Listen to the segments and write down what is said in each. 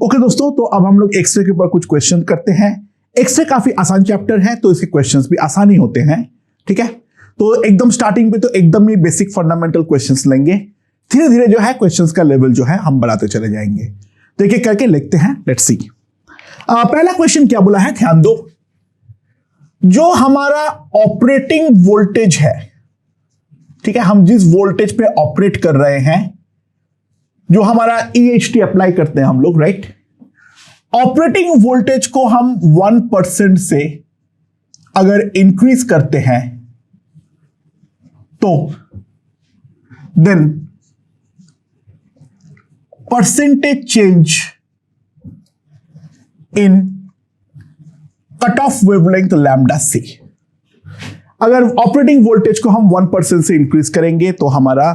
Okay दोस्तों, तो अब हम लोग एक्सरे के ऊपर कुछ क्वेश्चन करते हैं। एक्सरे काफी आसान चैप्टर है तो इसके क्वेश्चंस भी आसान ही होते हैं। ठीक है, तो एकदम स्टार्टिंग पे तो एकदम ही बेसिक फंडामेंटल क्वेश्चंस लेंगे। धीरे धीरे जो है क्वेश्चंस का लेवल जो है हम बढ़ाते चले जाएंगे। तो एक एक करके लिखते हैं, लेट्स सी। पहला क्वेश्चन क्या बोला है, ध्यान दो। जो हमारा ऑपरेटिंग वोल्टेज है, ठीक है, हम जिस वोल्टेज पे ऑपरेट कर रहे हैं, जो हमारा EHT अप्लाई करते हैं हम लोग, राइट। ऑपरेटिंग वोल्टेज को हम 1% से अगर इंक्रीज करते हैं तो then percentage change in cut off wavelength lambda C. अगर ऑपरेटिंग वोल्टेज को हम 1% से इंक्रीज करेंगे तो हमारा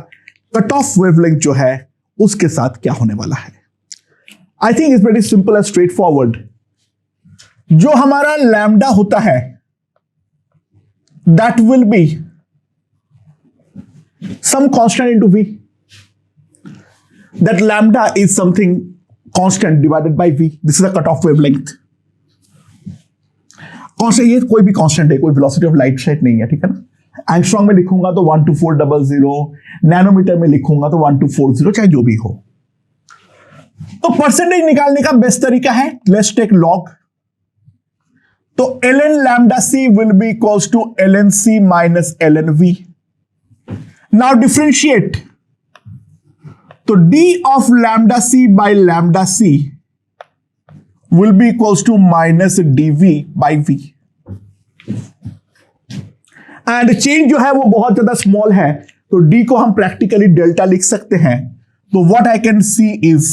कट ऑफ वेवलेंथ जो है उसके साथ क्या होने वाला है। I think it's very simple and straightforward. जो हमारा लैम्डा होता है that will be some constant into V. That lambda is something constant divided by V. This is the cut off wavelength. Constant, ये कोई भी constant है, कोई velocity of light set नहीं है, ठीक है ना। एंगस्ट्रॉम में लिखूंगा तो 12400, नैनोमीटर में लिखूंगा तो 1240, चाहे जो भी हो। तो परसेंटेज निकालने का बेस्ट तरीका है, लेट्स टेक लॉग। तो ln lambda c will be equals to ln c minus ln v. Now differentiate. तो d of lambda c by lambda c will be equals to minus dv by v. And change जो है वो बहुत ज्यादा small है तो d को हम प्रैक्टिकली डेल्टा लिख सकते हैं। तो what I can see is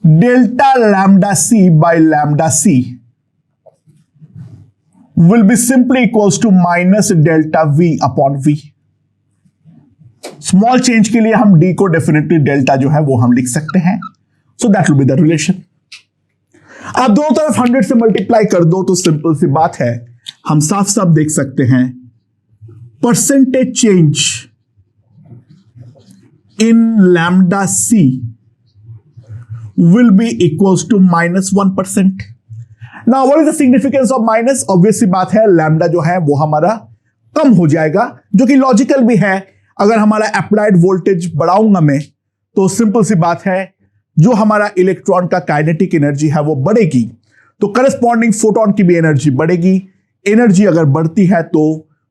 delta lambda c by lambda c will be simply equals to minus delta v upon v. Small change के लिए हम d को डेफिनेटली डेल्टा जो है वो हम लिख सकते हैं। सो that will be the relation. आप दोनों तरफ 100 से मल्टीप्लाई कर दो तो सिंपल सी बात है, हम साफ साफ देख सकते हैं percentage change in lambda c will be equals to -1%. Now what is the significance of minus? Obvious सी बात है, लैम्डा जो है वो हमारा कम हो जाएगा, जो कि लॉजिकल भी है। अगर हमारा अप्लाइड वोल्टेज बढ़ाऊंगा मैं तो सिंपल सी बात है, जो हमारा इलेक्ट्रॉन का काइनेटिक एनर्जी है वो बढ़ेगी, तो करस्पॉन्डिंग फोटोन की भी एनर्जी बढ़ेगी। एनर्जी अगर बढ़ती है तो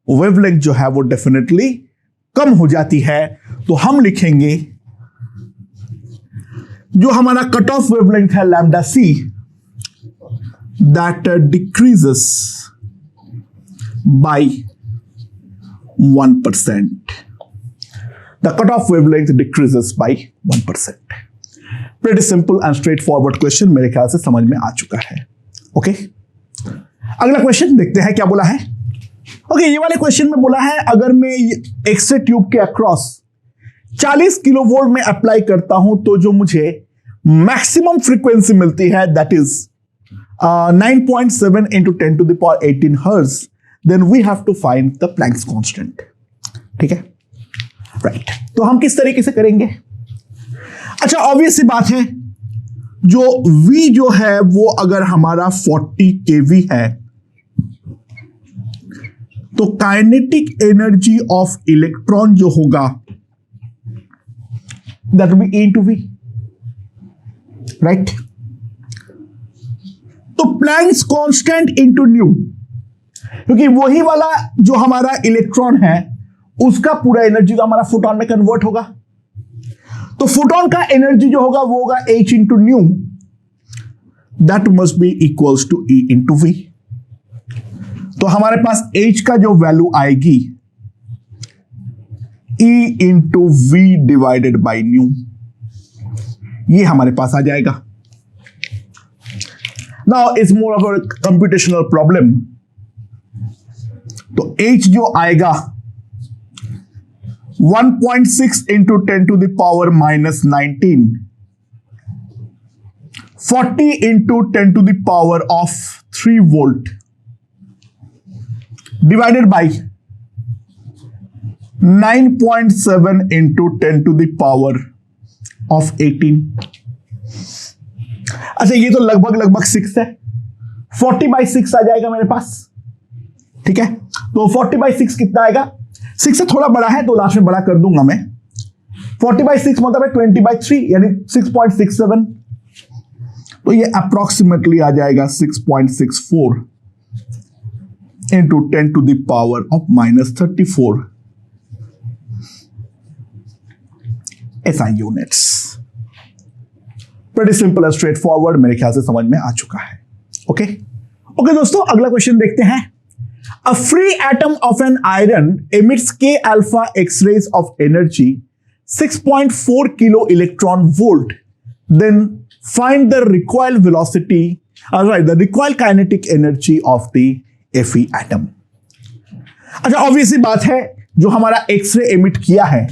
वेवलेंथ जो है वो डेफिनेटली कम हो जाती है। तो हम लिखेंगे जो हमारा कट ऑफ वेवलेंथ है lambda C, that decreases by 1%। The cut off wavelength decreases by 1%। Pretty simple and straightforward question, मेरे ख्याल से समझ में आ चुका है। ओके, अगला क्वेश्चन देखते हैं क्या बोला है। ओके, ये वाले क्वेश्चन में बोला है अगर मैं एक्सरे ट्यूब के अक्रॉस 40 किलोवोल्ट में अप्लाई करता हूं तो जो मुझे मैक्सिमम फ्रीक्वेंसी मिलती है that is 9.7 into 10 to the power 18 hertz, then we have to find the Planck's constant. ठीक है, राइट। तो हम किस तरीके से करेंगे? अच्छा, ऑब्वियस सी बात है, जो V जो है वो अगर हमारा 40 kV है तो काइनेटिक एनर्जी ऑफ इलेक्ट्रॉन जो होगा that will B E into V, right. तो प्लैंक्स कांस्टेंट इनटू न्यू, क्योंकि वही वाला जो हमारा इलेक्ट्रॉन है उसका पूरा एनर्जी तो हमारा फोटोन में कन्वर्ट होगा, तो फोटोन का एनर्जी जो होगा वो होगा H into nu, that must be equals to E into V। तो हमारे पास H का जो वैल्यू आएगी E into V divided by new, ये हमारे पास आ जाएगा। Now it's more of a computational problem. तो H जो आएगा 1.6 into 10 to the power minus 19, 40 into 10 to the power of 3 volt divided by 9.7 into 10 to the power of 18. अच्छा, ये तो लगभग 6 है, 40/6 आ जाएगा मेरे पास। ठीक है, तो 40/6 कितना आएगा? 6 से थोड़ा बड़ा है तो लास्ट में बड़ा कर दूंगा मैं। 40/6 मतलब है 20/3 यानी 6.67, तो ये अप्रोक्सीमेटली आ जाएगा 6.64 into 10⁻⁻34 SI units. Pretty simple and straight forward, मेरे ख्याल से समझ में आ चुका है। ओके ओके दोस्तों, अगला क्वेश्चन देखते हैं। A free atom of an iron emits K alpha X-rays of energy 6.4 kilo electron volt. Then find the recoil velocity, the recoil kinetic energy of the Fe atom. अच्छा, obviously बात है, जो हमारा x ray emit किया है,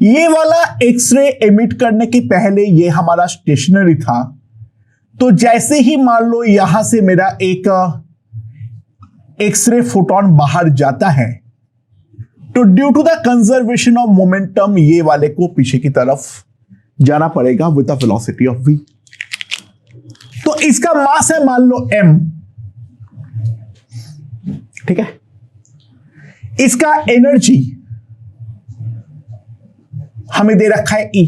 ये वाला x ray emit करने के पहले ये हमारा स्टेशनरी था। तो जैसे ही मान लो यहां से मेरा एक एक्सरे फोटोन बाहर जाता है, तो due to the conservation of momentum ये वाले को पीछे की तरफ जाना पड़ेगा with the velocity of v। तो इसका मास है मान लो m, ठीक है, इसका एनर्जी हमें दे रखा है E,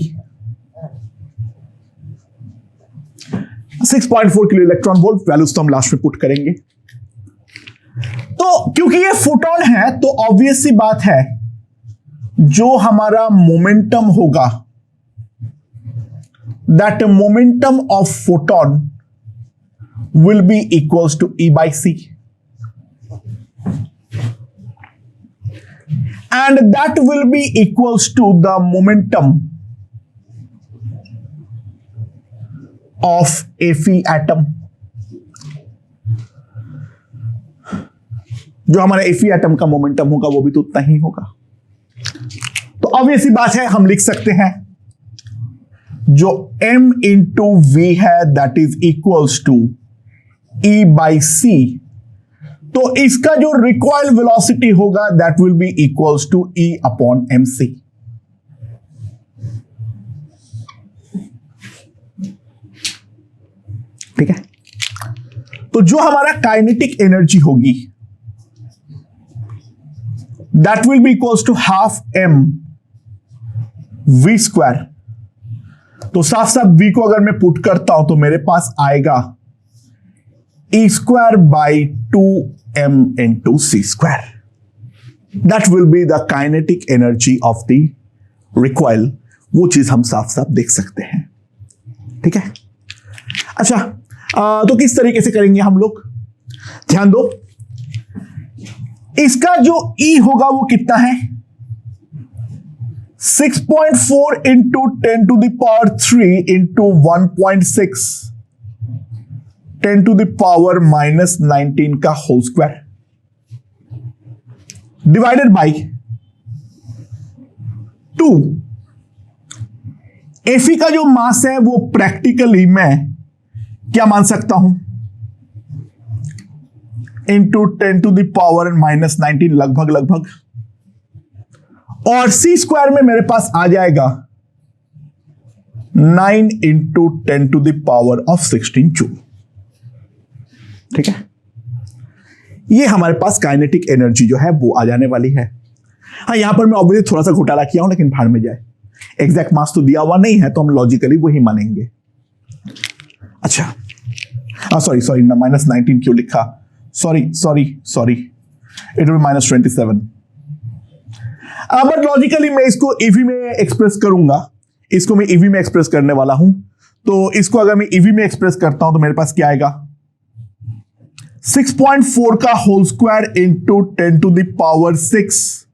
6.4 kilo electron volt, values तो हम लास्ट में पुट करेंगे। तो क्योंकि ये फोटोन है तो ऑब्वियस सी बात है, जो हमारा मोमेंटम होगा, that momentum of photon will be equals to E/c, and that will be equals to the momentum of Fe atom। जो हमारा Fe एटम का मोमेंटम होगा वो भी तो उतना ही होगा। तो ऑब्वियसली बात है, हम लिख सकते हैं जो m इंटू v है that is equals to E/c। तो इसका जो रिकॉइल वेलोसिटी होगा that will be equals to E/mc। ठीक है, तो जो हमारा काइनेटिक एनर्जी होगी that will be equals to half m v²। तो साफ साफ v को अगर मैं पुट करता हूं तो मेरे पास आएगा E²/2m into c²। That will be the kinetic energy of the recoil. वो चीज हम साफ साफ देख सकते हैं। ठीक है, अच्छा, तो किस तरीके से करेंगे हम लोग, ध्यान दो। इसका जो E होगा वो कितना है, 6.4 इंटू 10⁻³ इंटू 1.6 10⁻⁻19 का whole square divided by 2। Fe का जो मास है वो प्रैक्टिकली मैं क्या मान सकता हूं, इंटू 10⁻⁻19 लगभग, और c² में मेरे पास आ जाएगा 9 इंटू 10⁻16 जूल। ठीक है, ये हमारे पास काइनेटिक एनर्जी जो है वो आ जाने वाली है। हाँ, यहां पर मैं ऑब्वियसली थोड़ा सा घोटाला किया हूं, लेकिन भाड़ में जाए, एग्जैक्ट मास तो दिया हुआ नहीं है तो हम लॉजिकली वही मानेंगे। अच्छा, सॉरी -19 क्यों लिखा, sorry it will -27। But logically मैं इसको ईवी में एक्सप्रेस करूंगा, इसको मैं ईवी में एक्सप्रेस करने वाला हूं। तो इसको अगर मैं ईवी में एक्सप्रेस करता हूं तो मेरे पास क्या आएगा, 6.4 का whole square into 10⁻6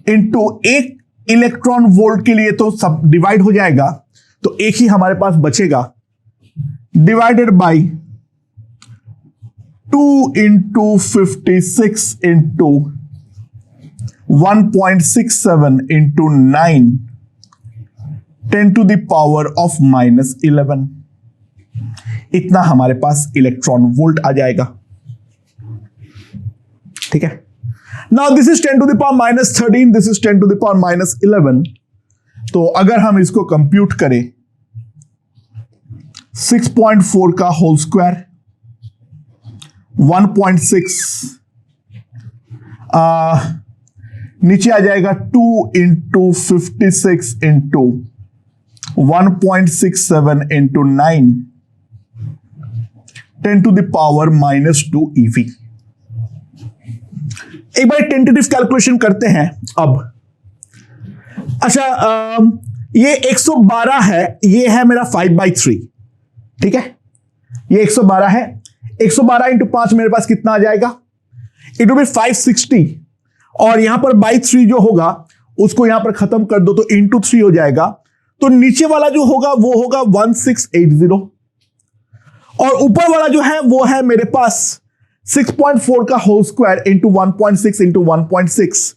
into 1 electron volt के लिए तो सब डिवाइड हो जाएगा, तो एक ही हमारे पास बचेगा, divided by 2 into 56 into 1.67 into 9 10⁻⁻11। इतना हमारे पास इलेक्ट्रॉन वोल्ट आ जाएगा। ठीक है, now this is 10⁻13, this is 10⁻11। तो अगर हम इसको कंप्यूट करें 6.4 का होल स्क्वायर 1.6 नीचे आ जाएगा 2 into 56 into 1.67 into 9 10 to the power -2 EV। एक बार टेंटेटिव कैलकुलेशन करते हैं अब। अच्छा, ये 112 है, ये है मेरा 5/3, ठीक है। ये 112 है, 112 इंटू 5 मेरे पास कितना आ जाएगा, इट विल बी 560, और यहां पर बाई 3 जो होगा उसको यहां पर खत्म कर दो तो इंटू 3 हो जाएगा, तो नीचे वाला जो होगा वो होगा 1680, और ऊपर वाला जो है वो है मेरे पास 6.4 का होल स्क्वायर इंटू 1.6 इंटू 1.6।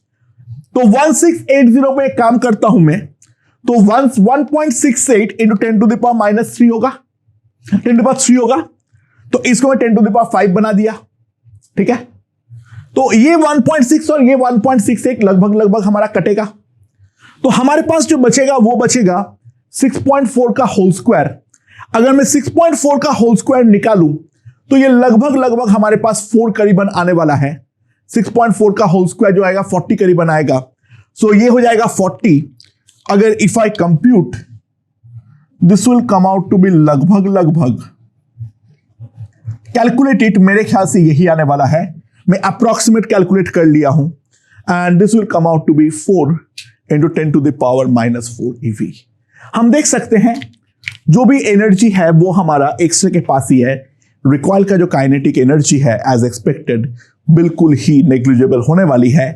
तो 1680 पे एक काम करता हूं मैं, तो 1.68 इंटू 10 टू द पावर -3 होगा, 10 टू द पावर 3 होगा, तो इसको मैं 10 टू द पावर 5 बना दिया, ठीक है। तो ये 1.6 और ये 1.68 लगभग हमारा कटेगा, तो हमारे पास जो बचेगा वो बचेगा 6.4 का होल स्क्वायर। अगर मैं 6.4 का होल स्क्वायर निकालूं तो ये लगभग हमारे पास 4 करीबन आने वाला है। 6.4 का होल स्क्वायर जो आएगा 40 करीबन आएगा, सो ये हो जाएगा 40। अगर if I compute this will come out to be लगभग कैलकुलेट इट, मेरे ख्याल से यही आने वाला है, मैं अप्रोक्सीमेट कैलकुलेट कर लिया हूं, and this will come out to be 4 into 10 to the power -4 EV। हम देख सकते हैं जो भी एनर्जी है वो हमारा एक्सरे के पास ही है। रिकॉइल का जो काइनेटिक एनर्जी है एज एक्सपेक्टेड बिल्कुल ही नेग्लिजिबल होने वाली है,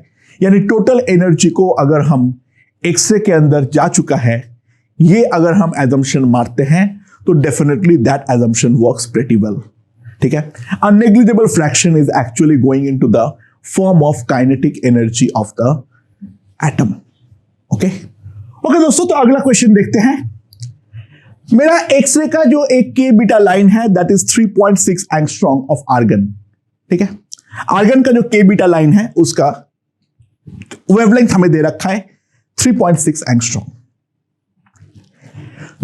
यानी टोटल एनर्जी को अगर हम एक्सरे के अंदर जा चुका है, ये अगर हम एजम्पशन मारते हैं तो definitely that assumption works pretty well, ठीक है। Uh negligible fraction is actually going into the form of kinetic energy of the atom. Okay दोस्तों, तो अगला क्वेश्चन देखते हैं। मेरा एक्सरे का जो एक के बीटा लाइन है that is 3.6 angstrom of argon, ठीक है। आर्गन का जो के बीटा लाइन है उसका वेवलेंथ हमें दे रखा है 3.6 एंगस्ट्रॉम।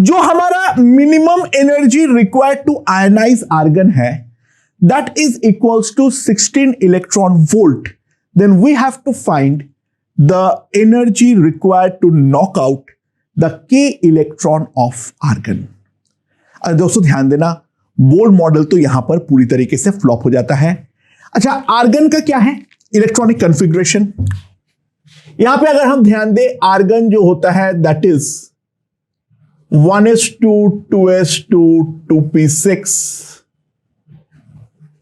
जो हमारा minimum energy required to ionize argon है that is equals to 16 electron volt, then we have to find the energy required to knock out the K electron off argon. दोस्तों ध्यान देना, बोर मॉडल तो यहां पर पूरी तरीके से फ्लॉप हो जाता है। अच्छा, आर्गन का क्या है इलेक्ट्रॉनिक कॉन्फ़िगरेशन? यहां पे अगर हम ध्यान दें, आर्गन जो होता है that is 1s2 2s2 2p6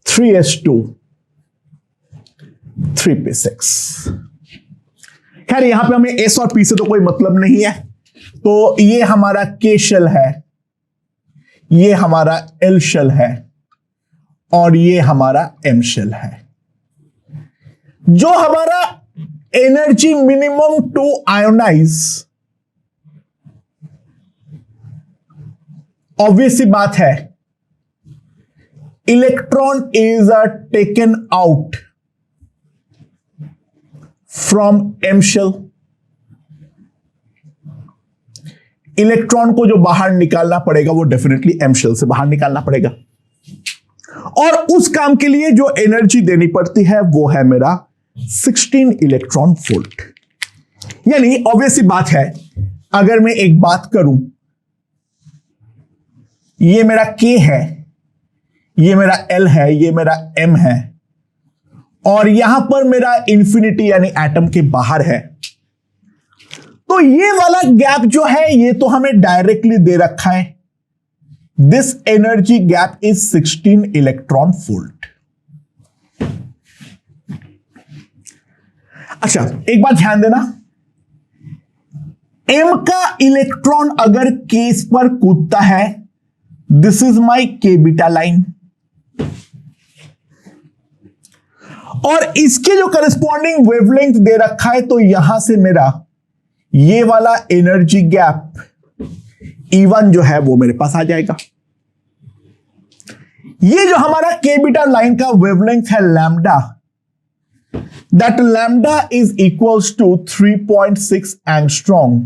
3s2 3p6। खैर यहां पे हमें s और p से तो कोई मतलब नहीं है, तो ये हमारा k शेल है, ये हमारा l शेल है, और ये हमारा m शेल है। जो हमारा energy minimum to ionize, obvious सी बात है, electron is taken out from m shell. Electron को जो बाहर निकालना पड़ेगा वो डेफिनेटली m शेल से बाहर निकालना पड़ेगा, और उस काम के लिए जो एनर्जी देनी पड़ती है वो है मेरा 16 इलेक्ट्रॉन वोल्ट। यानी ऑब्वियस सी बात है, अगर मैं एक बात करूं, ये मेरा k है, ये मेरा l है, ये मेरा m है, और यहां पर मेरा इंफिनिटी यानी एटम के बाहर है, तो ये वाला गैप जो है ये तो हमें डायरेक्टली दे रखा है। This energy gap is 16 electron volt. अच्छा, एक बात ध्यान देना, m का इलेक्ट्रॉन अगर केस पर कूदता है, दिस इज माई के बीटा लाइन, और इसके जो करस्पॉन्डिंग वेवलेंथ दे रखा है, तो यहां से मेरा ये वाला एनर्जी गैप E1 जो है वो मेरे पास आ जाएगा। ये जो हमारा के बीटा लाइन का वेवलेंथ है lambda, that lambda is equals to 3.6 angstrom.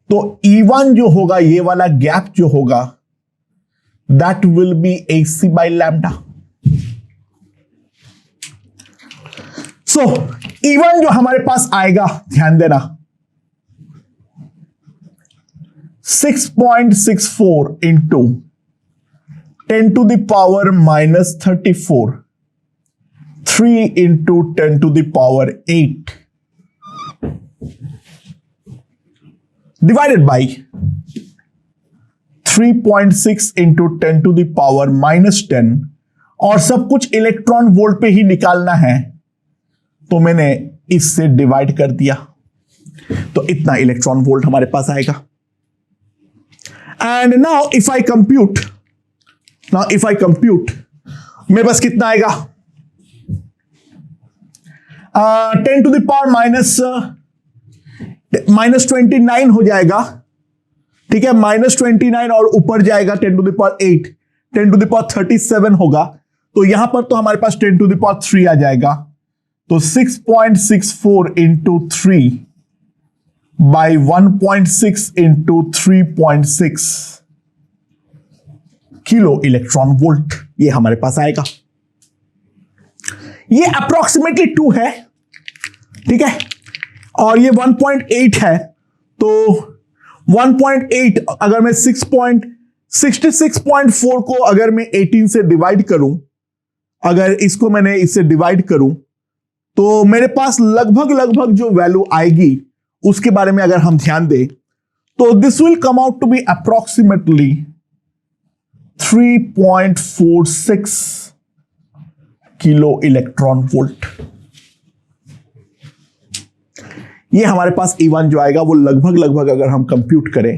तो E1 जो होगा, ये वाला गैप जो होगा that will be AC by lambda. So E1 जो हमारे पास आएगा, ध्यान देना, 6.64 into 10 to the power minus 34, 3 into 10 to the power 8 divided by 3.6 into 10 to the power minus 10, और सब कुछ इलेक्ट्रॉन वोल्ट पे ही निकालना है, तो मैंने इससे डिवाइड कर दिया, तो इतना इलेक्ट्रॉन वोल्ट हमारे पास आएगा. And now if I compute मेरे पास कितना आएगा, 10 टू द पावर माइनस 29 हो जाएगा. ठीक है, -29 और ऊपर जाएगा 10 to the power 8, 10 to the power 37 होगा. तो यहां पर तो हमारे पास 10 टू द पावर 3 आ जाएगा. तो 6.64 into 3 by 1.6 into 3.6 kilo electron volt ये हमारे पास आएगा. ये अप्रोक्सीमेटली 2 है, ठीक है, और ये 1.8 है. तो 1.8 अगर मैं 66.4 को अगर मैं 18 से डिवाइड करूं, अगर इसको मैंने इससे डिवाइड करूं, तो मेरे पास लगभग जो वैल्यू आएगी उसके बारे में अगर हम ध्यान दें, तो this will come out to be approximately 3.46 kilo electron volt. ये हमारे पास E1 जो आएगा वो लगभग अगर हम कंप्यूट करें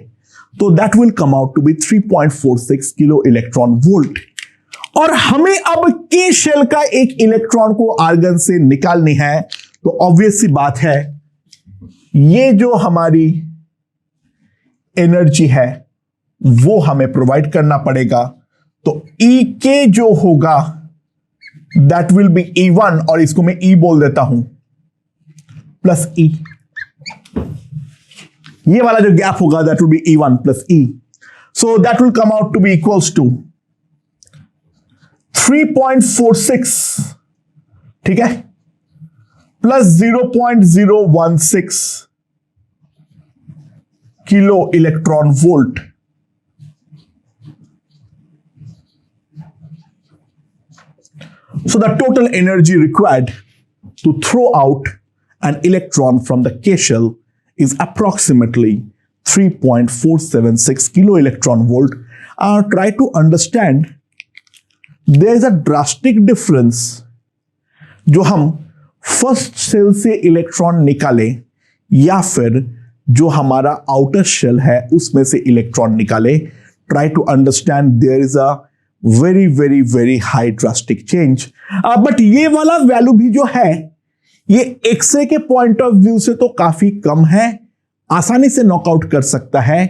तो that will come out to be 3.46 kilo electron volt. और हमें अब के शेल का एक इलेक्ट्रॉन को आर्गन से निकालनी है, तो ऑब्वियस सी बात है ये जो हमारी एनर्जी है वो हमें प्रोवाइड करना पड़ेगा. तो ई के जो होगा दैट विल बी E1, और इसको मैं E बोल देता हूं, प्लस E. ये वाला जो गैप होगा that will be E1 plus E. So that will come out to be equals to 3.46, ठीक है, plus 0.016 kilo electron volt. So the total energy required to throw out an electron from the K shell is approximately 3.476 kilo electron volt. Try to understand there is a drastic difference जो हम first shell से electron निकाले या फिर जो हमारा outer shell है उसमें से इलेक्ट्रॉन निकाले. Try to understand there is a very high drastic change. But ये वाला वैल्यू भी जो है ये एक्सरे के पॉइंट ऑफ व्यू से तो काफी कम है, आसानी से नॉकआउट कर सकता है,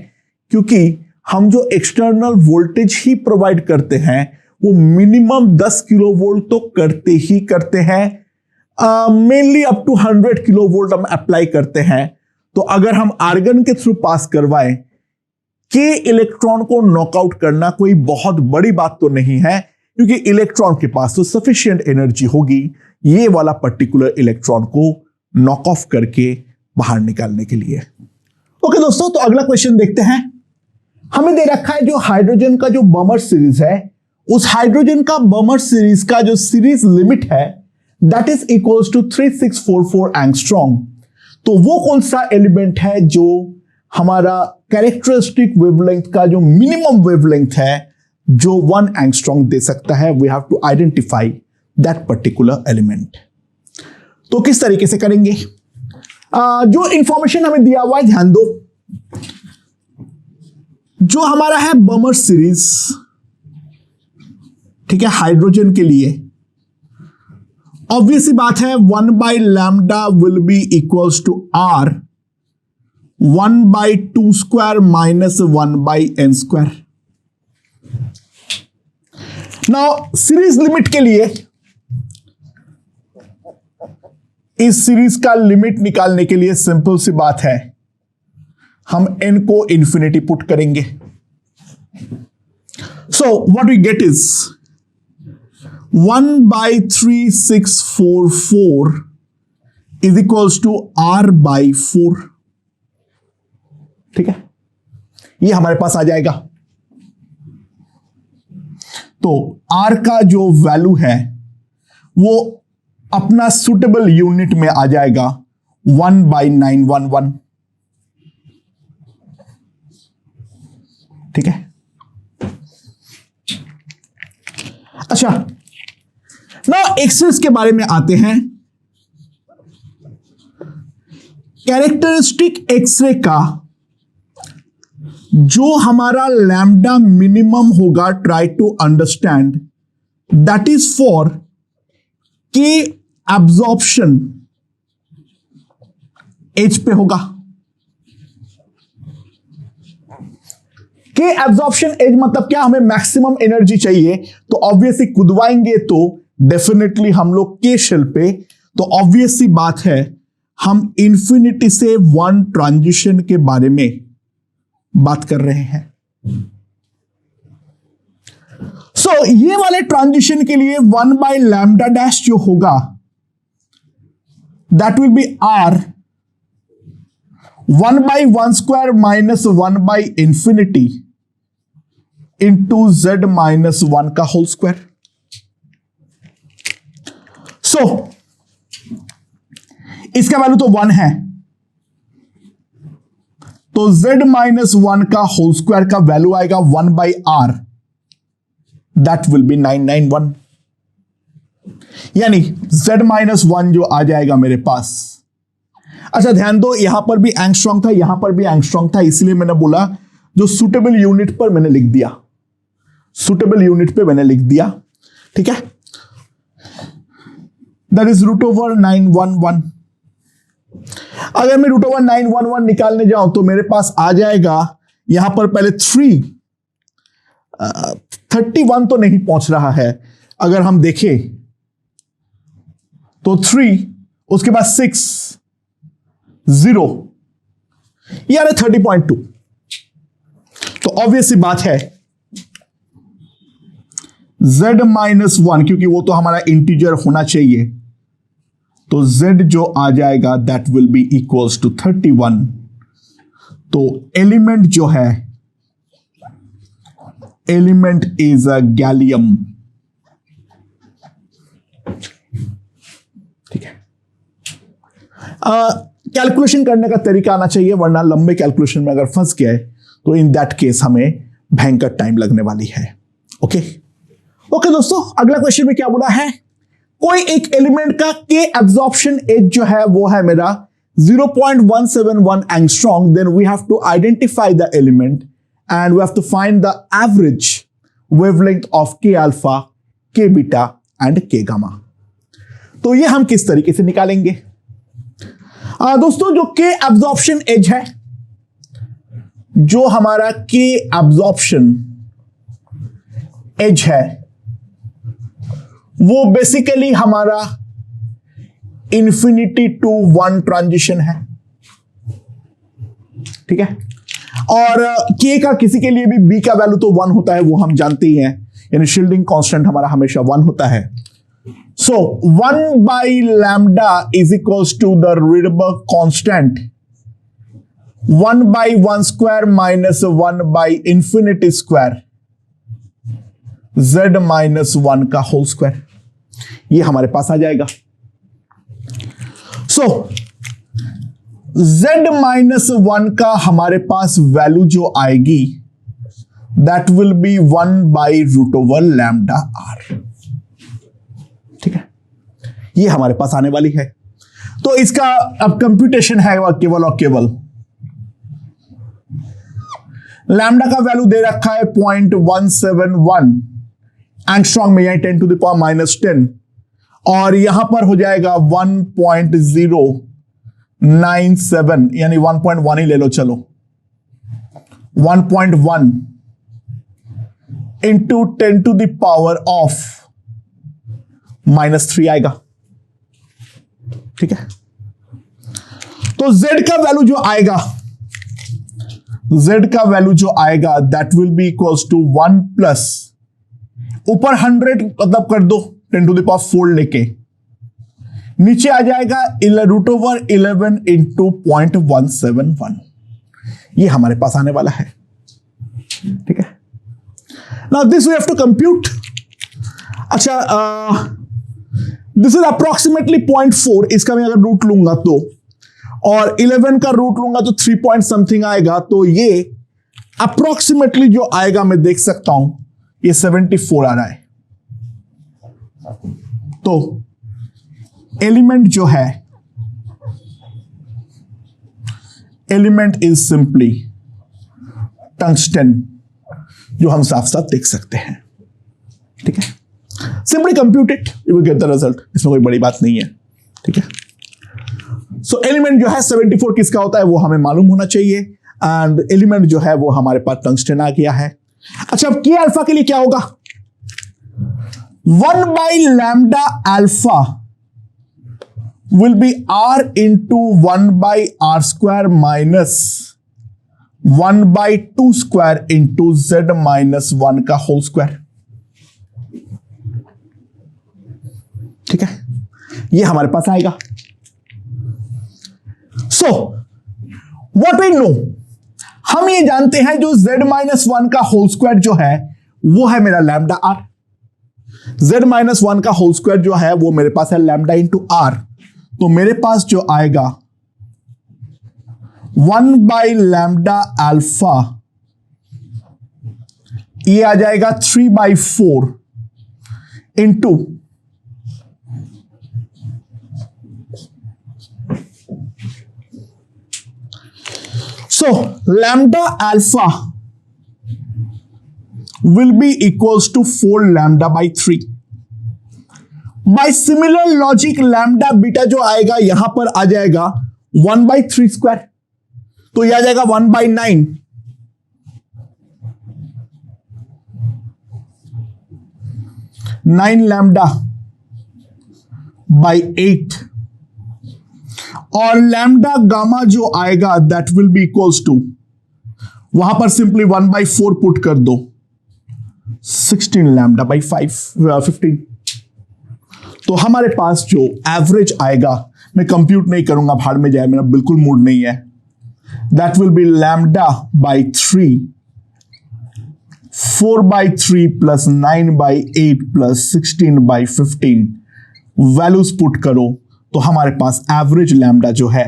क्योंकि हम जो एक्सटर्नल वोल्टेज ही प्रोवाइड करते हैं वो मिनिमम 10 किलो वोल्ट तो करते ही करते हैं. Mainly up to 100 kilo volt हम अप्लाई करते हैं. तो अगर हम आर्गन के थ्रू पास करवाएं, के इलेक्ट्रॉन को नॉकआउट करना कोई बहुत बड़ी बात तो नहीं है, क्योंकि इलेक्ट्रॉन के पास तो सफिशिएंट एनर्जी होगी ये वाला पर्टिकुलर इलेक्ट्रॉन को नॉक ऑफ करके बाहर निकालने के लिए. ओके दोस्तों, तो अगला क्वेश्चन देखते हैं. हमें दे रखा है जो हाइड्रोजन का जो बमर सीरीज है, उस हाइड्रोजन का बमर सीरीज का जो सीरीज लिमिट है that is equals to 3644 angstrom. तो वो कौन सा एलिमेंट है जो हमारा कैरेक्टरिस्टिक वेवलेंथ का जो मिनिमम वेवलेंथ है जो 1 एंगस्ट्रॉम दे सकता है. We have to identify that particular element. तो किस तरीके से करेंगे, जो इंफॉर्मेशन हमें दिया हुआ है ध्यान दो. जो हमारा है बमर सीरीज, ठीक है, हाइड्रोजन के लिए ऑब्वियस सी बात है 1 by lambda will be equals to R 1 by 2 square minus 1 by n square. Now series limit के लिए इस सीरीज का लिमिट निकालने के लिए सिंपल सी बात है, हम n को इंफिनिटी पुट करेंगे. So what we get is 1/3644 is equals to R/4. ठीक है, ये हमारे पास आ जाएगा। तो R का जो वैल्यू है वो अपना सुटेबल यूनिट में आ जाएगा 1/911। ठीक है, अच्छा ना एक्सेस के बारे में आते हैं। कैरेक्टरिस्टिक एक्सरे का जो हमारा लैम्डा मिनिमम होगा, try to understand, that is for K absorption edge पे होगा। के एब्जॉर्प्शन एज मतलब क्या, हमें मैक्सिमम एनर्जी चाहिए, तो ऑब्वियसली कूदवाएंगे तो डेफिनेटली हम लोग के शेल पे, तो ऑब्वियस सी बात है हम इंफिनिटी से वन ट्रांजिशन के बारे में बात कर रहे हैं। सो ये वाले ट्रांजिशन के लिए 1/λ' जो होगा that will B R 1/1² minus 1/∞ into Z-1 का होल स्क्वायर। सो इसका वैल्यू तो 1 है, तो Z-1 का होल स्क्वायर का वैल्यू आएगा 1/R, दैट विल बी 991, यानी Z-1 जो आ जाएगा मेरे पास। अच्छा ध्यान दो, यहां पर भी एंगस्ट्रॉम था, यहां पर भी एंगस्ट्रॉम था, इसलिए मैंने बोला जो सुटेबल यूनिट पर मैंने लिख दिया, सुटेबल यूनिट पे मैंने लिख दिया। ठीक है, दैट इज √911। अगर मैं √911 निकालने जाऊं तो मेरे पास आ जाएगा यहां पर पहले 31 तो नहीं पहुंच रहा है, अगर हम देखें तो 3, उसके बाद 6, 0, ये आ रहा 30.2। तो ऑब्वियस सी बात है Z-1, क्योंकि वो तो हमारा इंटीजर होना चाहिए, तो Z जो आ जाएगा that will be equals to 31। तो एलिमेंट जो है, एलिमेंट इज अ गैलियम। ठीक है, कैलकुलेशन करने का तरीका आना चाहिए, वरना लंबे कैलकुलेशन में अगर फंस गए तो इन दैट केस हमें भयंकर टाइम लगने वाली है। ओके ओके दोस्तों, अगला क्वेश्चन में क्या बोला है, कोई एक एलिमेंट का के एब्जॉर्प्शन एज जो है वो है मेरा 0.171 angstrom, then we have to identify the element and we have to find the average wavelength of K alpha, K beta and K gamma. तो ये हम किस तरीके से निकालेंगे? दोस्तों जो के एब्जॉर्प्शन एज है, जो हमारा के एब्जॉर्प्शन एज है वो बेसिकली हमारा इंफिनिटी टू 1 ट्रांजिशन है। ठीक है, और के का किसी के लिए भी बी का वैल्यू तो 1 होता है, वो हम जानते ही हैं, यानी शील्डिंग कांस्टेंट हमारा हमेशा 1 होता है। So 1/λ is equals to the Rydberg constant 1/1² minus 1/∞² Z-1 का होल स्क्वायर, ये हमारे पास आ जाएगा। सो Z-1 का हमारे पास वैल्यू जो आएगी दैट विल बी 1/√λR। ठीक है, ये हमारे पास आने वाली है। तो इसका अब कंप्यूटेशन है केवल और केवल लैम्डा का वैल्यू दे रखा है 0.171 एंगस्ट्रॉम में, यहां 10⁻⁻10, और यहां पर हो जाएगा 1.097, यानी 1.1 ही ले लो, चलो 1.1 इंटू 10⁻³ आएगा। ठीक है, तो Z का वैल्यू जो आएगा z का वैल्यू जो आएगा that will be equals to 1 plus ऊपर 100 मतलब कर दो 10 टू द पावर 4 लेके, नीचे आ जाएगा √11 इंटू 0.171। ये हमारे पास आने वाला है। ठीक है, now this we have to compute. अच्छा, दिस इज अप्रोक्सीमेटली 0.4, इसका मैं अगर रूट लूंगा तो, और 11 का रूट लूंगा तो 3 पॉइंट समथिंग आएगा, तो ये अप्रोक्सीमेटली जो आएगा मैं देख सकता हूं ये 74 आ रहा है। तो एलिमेंट जो है, एलिमेंट इज सिंपली टंगस्टन, जो हम साफ साफ देख सकते हैं। ठीक है, simply compute it, you will get the result, इसमें कोई बड़ी बात नहीं है। ठीक है, सो एलिमेंट जो है 74 किसका होता है वो हमें मालूम होना चाहिए, एंड एलिमेंट जो है वो हमारे पास टंगस्टन आ गया है। अच्छा, अब के अल्फा के लिए क्या होगा? 1/λ alpha will be r into 1/r² minus 1/2² into z minus 1 का होल स्क्वायर। ठीक है, ये हमारे पास आएगा। सो व्हाट वी नो, हम ये जानते हैं जो z माइनस 1 का होल स्क्वायर जो है वो है मेरा लैम्डा r। z माइनस 1 का होल स्क्वायर जो है वो मेरे पास है लैम्डा इंटू r, तो मेरे पास जो आएगा 1/λ अल्फा, ये आ जाएगा 3/4 into so lambda alpha will be equals to 4λ/3। By similar logic lambda beta जो आएगा यहां पर आ जाएगा 1/3², तो यह आ जाएगा 1/9। 9λ/8, और लैम्डा गामा जो आएगा that will be equals to, वहां पर सिंपली 1/4 पुट कर दो, 16λ/15। तो हमारे पास जो एवरेज आएगा, मैं कंप्यूट नहीं करूंगा, भाड़ में जाए, मेरा बिल्कुल मूड नहीं है, that will be λ/3, 4/3 plus 9/8 plus 16/15। Values put करो तो हमारे पास एवरेज लैम्डा जो है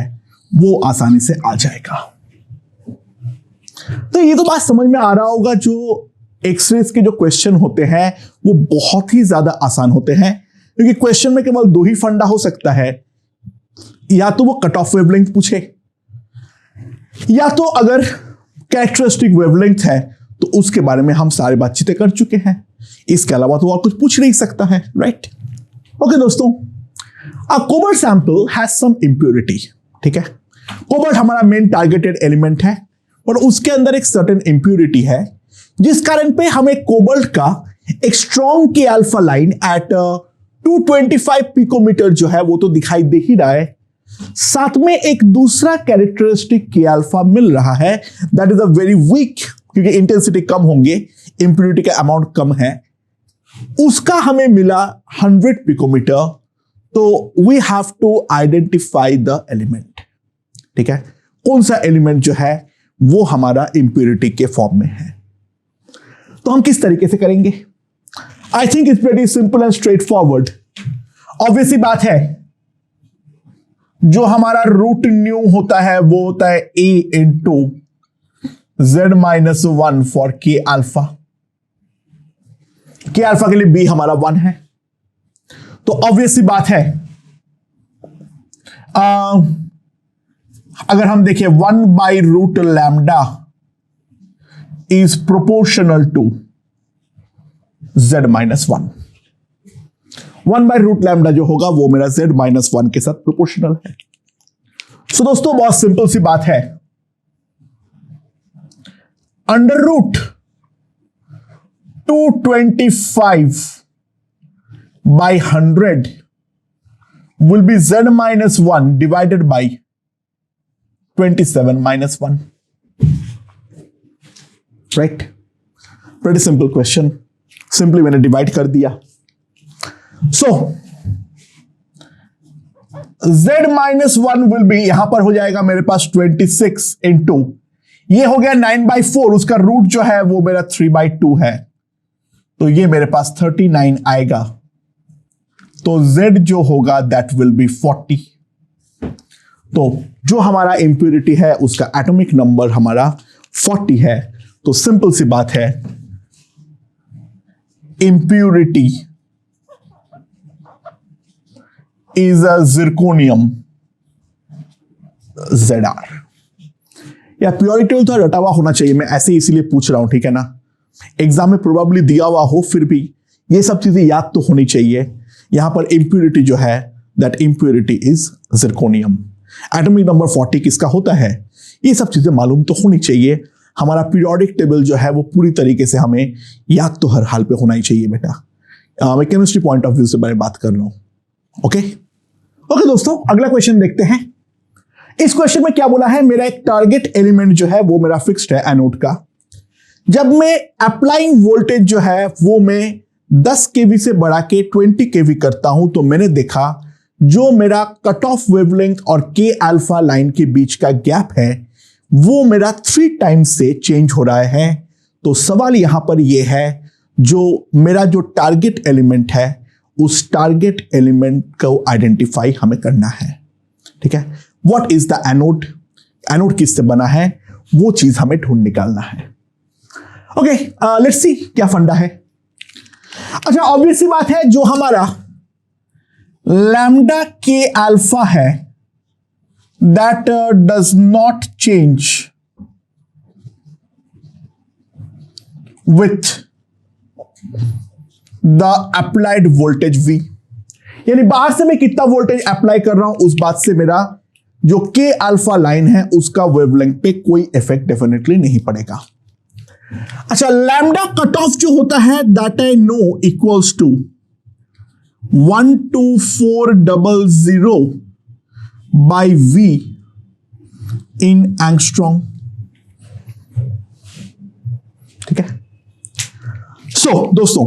वो आसानी से आ जाएगा। तो ये तो बात समझ में आ रहा होगा, जो एक्सरेज के जो क्वेश्चन होते हैं वो बहुत ही ज्यादा आसान होते हैं, क्योंकि क्वेश्चन में केवल दो ही फंडा हो सकता है, या तो वो कट ऑफ वेवलेंथ पूछे, या तो अगर कैरेक्टरिस्टिक वेवलेंथ है तो उसके बारे में हम सारी बातचीतें कर चुके हैं, इसके अलावा तो और कुछ पूछ नहीं सकता है, राइट? ओके दोस्तों, A cobalt sample has some impurity। ठीक है, कोबाल्ट हमारा मेन टारगेटेड एलिमेंट है, और उसके अंदर एक सर्टेन इंप्यूरिटी है, जिस कारण पे हमें कोबाल्ट का एक स्ट्रॉन्ग के अल्फा लाइन एट 225 पिकोमीटर जो है वो तो दिखाई दे ही रहा है, साथ में एक दूसरा कैरेक्टरिस्टिक के अल्फा मिल रहा है, that is a very weak, क्योंकि इंटेंसिटी कम होंगे, इंप्यूरिटी का अमाउंट कम है, उसका हमें मिला 100 पिकोमीटर। तो we have to identify the element. ठीक है, कौन सा एलिमेंट जो है वो हमारा इंप्यूरिटी के फॉर्म में है, तो हम किस तरीके से करेंगे? आई think it's very simple and straight forward. Obviously बात है, जो हमारा रूट न्यू होता है वो होता है a इंटू z-1 फॉर के अल्फा। के अल्फा के लिए b हमारा 1 है, तो ऑब्वियसली बात है, अगर हम देखें 1/√λ इज प्रोपोर्शनल टू z-1। 1/√λ जो होगा वो मेरा z-1 के साथ प्रोपोर्शनल है। सो दोस्तों, बहुत सिंपल सी बात है, √225/100 will be z-1 divided by 27 - 1। Right, pretty simple question, simply मैंने डिवाइड कर दिया। सो z-1 विल बी, यहां पर हो जाएगा मेरे पास 26 इंटू, ये हो गया 9/4, उसका रूट जो है वो मेरा 3/2 है, तो ये मेरे पास 39 आएगा। तो z जो होगा दैट विल बी 40। तो जो हमारा इंप्योरिटी है उसका एटॉमिक नंबर हमारा 40 है। तो सिंपल सी बात है, impurity is a zirconium Zr। या प्योरिटी तो रटा हुआ होना चाहिए, मैं ऐसे इसीलिए पूछ रहा हूं, ठीक है ना, एग्जाम में प्रोबेबली दिया हुआ हो, फिर भी ये सब चीजें याद तो होनी चाहिए। यहां पर इंप्योरिटी जो है that impurity is zirconium. Atomic number 40 किसका होता है, ये सब चीजें मालूम तो होनी चाहिए। हमारा पीरियोडिक टेबल जो है वो पूरी तरीके से हमें याद तो हर हाल पे होना ही चाहिए बेटा। मैं केमिस्ट्री पॉइंट ऑफ व्यू से मैं बात कर रहा हूं। ओके दोस्तों, अगला क्वेश्चन देखते हैं। इस क्वेश्चन में क्या बोला है, मेरा एक टारगेट एलिमेंट जो है वो मेरा फिक्स्ड है एनोड का। जब मैं अप्लाइंग वोल्टेज जो है वो मैं 10 kV से बढ़ा के 20 kV करता हूं, तो मैंने देखा जो मेरा कट ऑफ वेवलेंथ और के अल्फा लाइन के बीच का गैप है वो मेरा 3 टाइम्स से चेंज हो रहा है। तो सवाल यहां पर यह है, जो मेरा जो टारगेट एलिमेंट है उस टारगेट एलिमेंट को आइडेंटिफाई हमें करना है, ठीक है। What is the anode, anode किससे बना है वो चीज हमें ढूंढ निकालना है। ओके, लेट्स सी क्या फंडा है। अच्छा, ऑब्वियस सी बात है, जो हमारा लैम्डा के अल्फा है that does not change with the applied voltage V, यानी बाहर से मैं कितना वोल्टेज अप्लाई कर रहा हूं उस बात से मेरा जो के अल्फा लाइन है उसका वेवलेंथ पे कोई इफेक्ट डेफिनेटली नहीं पड़ेगा। अच्छा, लैम्डा कट ऑफ जो होता है that I know equals to 12400 by V in angstrom, ठीक है। सो दोस्तों,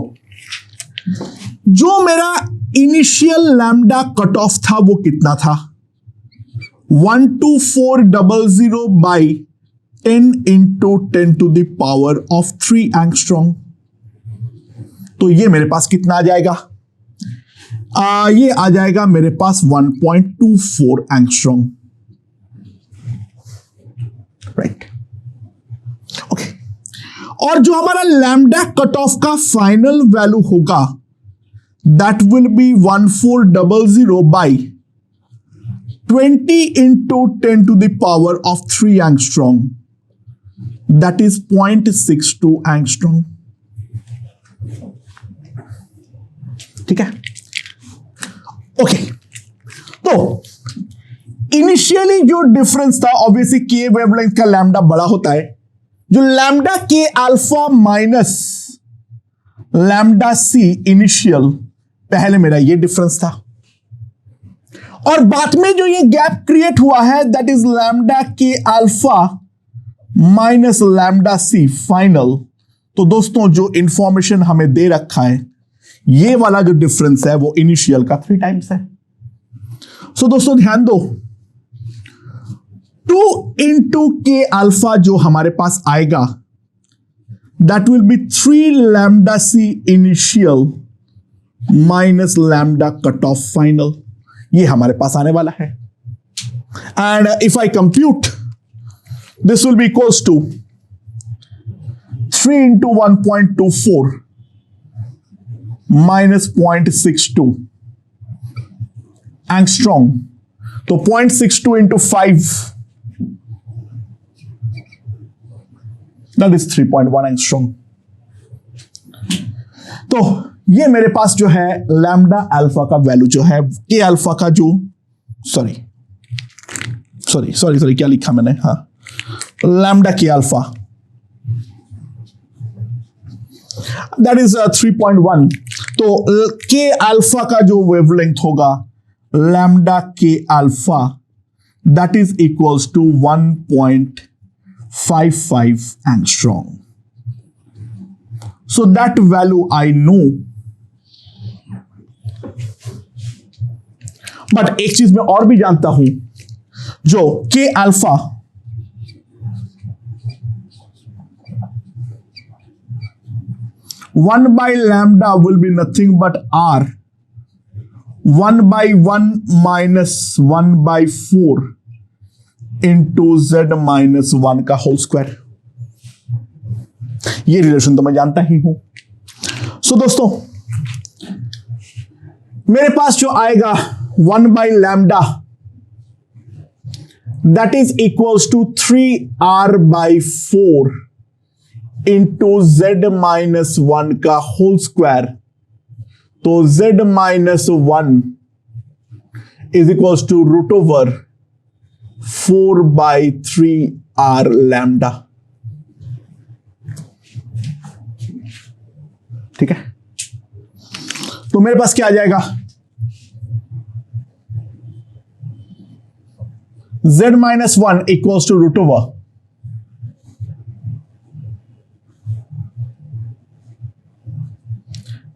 जो मेरा इनिशियल लैम्डा कट ऑफ था वो कितना था, 12400 by 10 into 10 to the power of 3 angstrom. तो ये मेरे पास कितना आ जाएगा, ये आ जाएगा मेरे पास 1.24 एंगस्ट्रॉम, राइट। ओके, और जो हमारा लैम्डा कट ऑफ का फाइनल वैल्यू होगा that will be 1400 by 20 into 10 to the power of 3 angstrom, that is 0.62 angstrom, ठीक है। ओके, तो इनिशियली जो डिफरेंस था, ऑब्वियसली के वेवलेंथ का लैम्डा बड़ा होता है, जो lambda K alpha minus lambda C initial, पहले मेरा ये डिफरेंस था, और बाद में जो ये गैप क्रिएट हुआ है that is lambda K alpha minus lambda C final. तो दोस्तों, जो इंफॉर्मेशन हमें दे रखा है ये वाला जो डिफरेंस है वो इनिशियल का 3 टाइम्स है। सो दोस्तों ध्यान दो, 2 into के अल्फा जो हमारे पास आएगा that will be 3 lambda C initial minus lambda cut off final, ये हमारे पास आने वाला है। And if I compute this will be equals to 3 into 1.24 minus 0.62 angstrom, तो 0.62 into 5 that is 3.1 angstrom। तो ये मेरे पास जो है लैम्डा अल्फा का वैल्यू जो है, के अल्फा का जो सॉरी क्या लिखा मैंने, हाँ, lambda K alpha that is 3.1। तो के अल्फा का जो वेवलेंथ होगा lambda K alpha that is equals to 1.55 angstrom, So that value I know. But एक चीज मैं और भी जानता हूं, जो K alpha one by lambda will be nothing but R 1 by 1 minus 1 by 4 into Z minus 1 का होल स्क्वायर। ये रिलेशन तो मैं जानता ही हूं। सो दोस्तों, मेरे पास जो आएगा 1 by lambda that is equals to 3R by 4 into Z minus 1 का होल स्क्वायर। तो Z minus 1 is equals to root over 4 by 3R lambda। ठीक है, तो मेरे पास क्या आ जाएगा, Z minus 1 equals to root over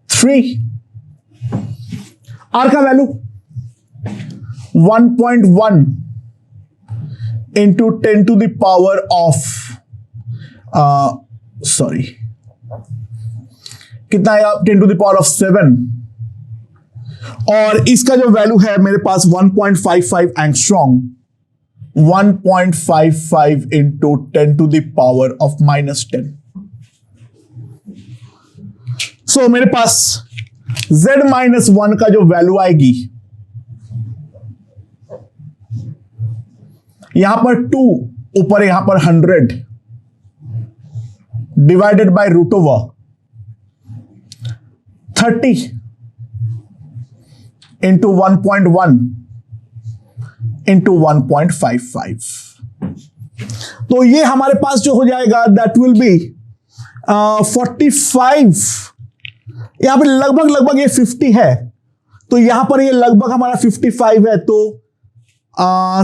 3, R का value 1.1 into 10 to the power of sorry कितना आया, 10 to the power of 7, और इसका जो वैल्यू है मेरे पास 1.55 angstrom, 1.55 into 10 to the power of minus 10। सो मेरे पास Z minus 1 का जो वैल्यू आएगी, यहां पर 2, ऊपर यहां पर 100 divided by root over 30 into 1.1 into 1.55। तो ये हमारे पास जो हो जाएगा दैट विल बी 45। यहां पर लगभग ये 50 है, तो यहां पर ये लगभग हमारा 55 है, तो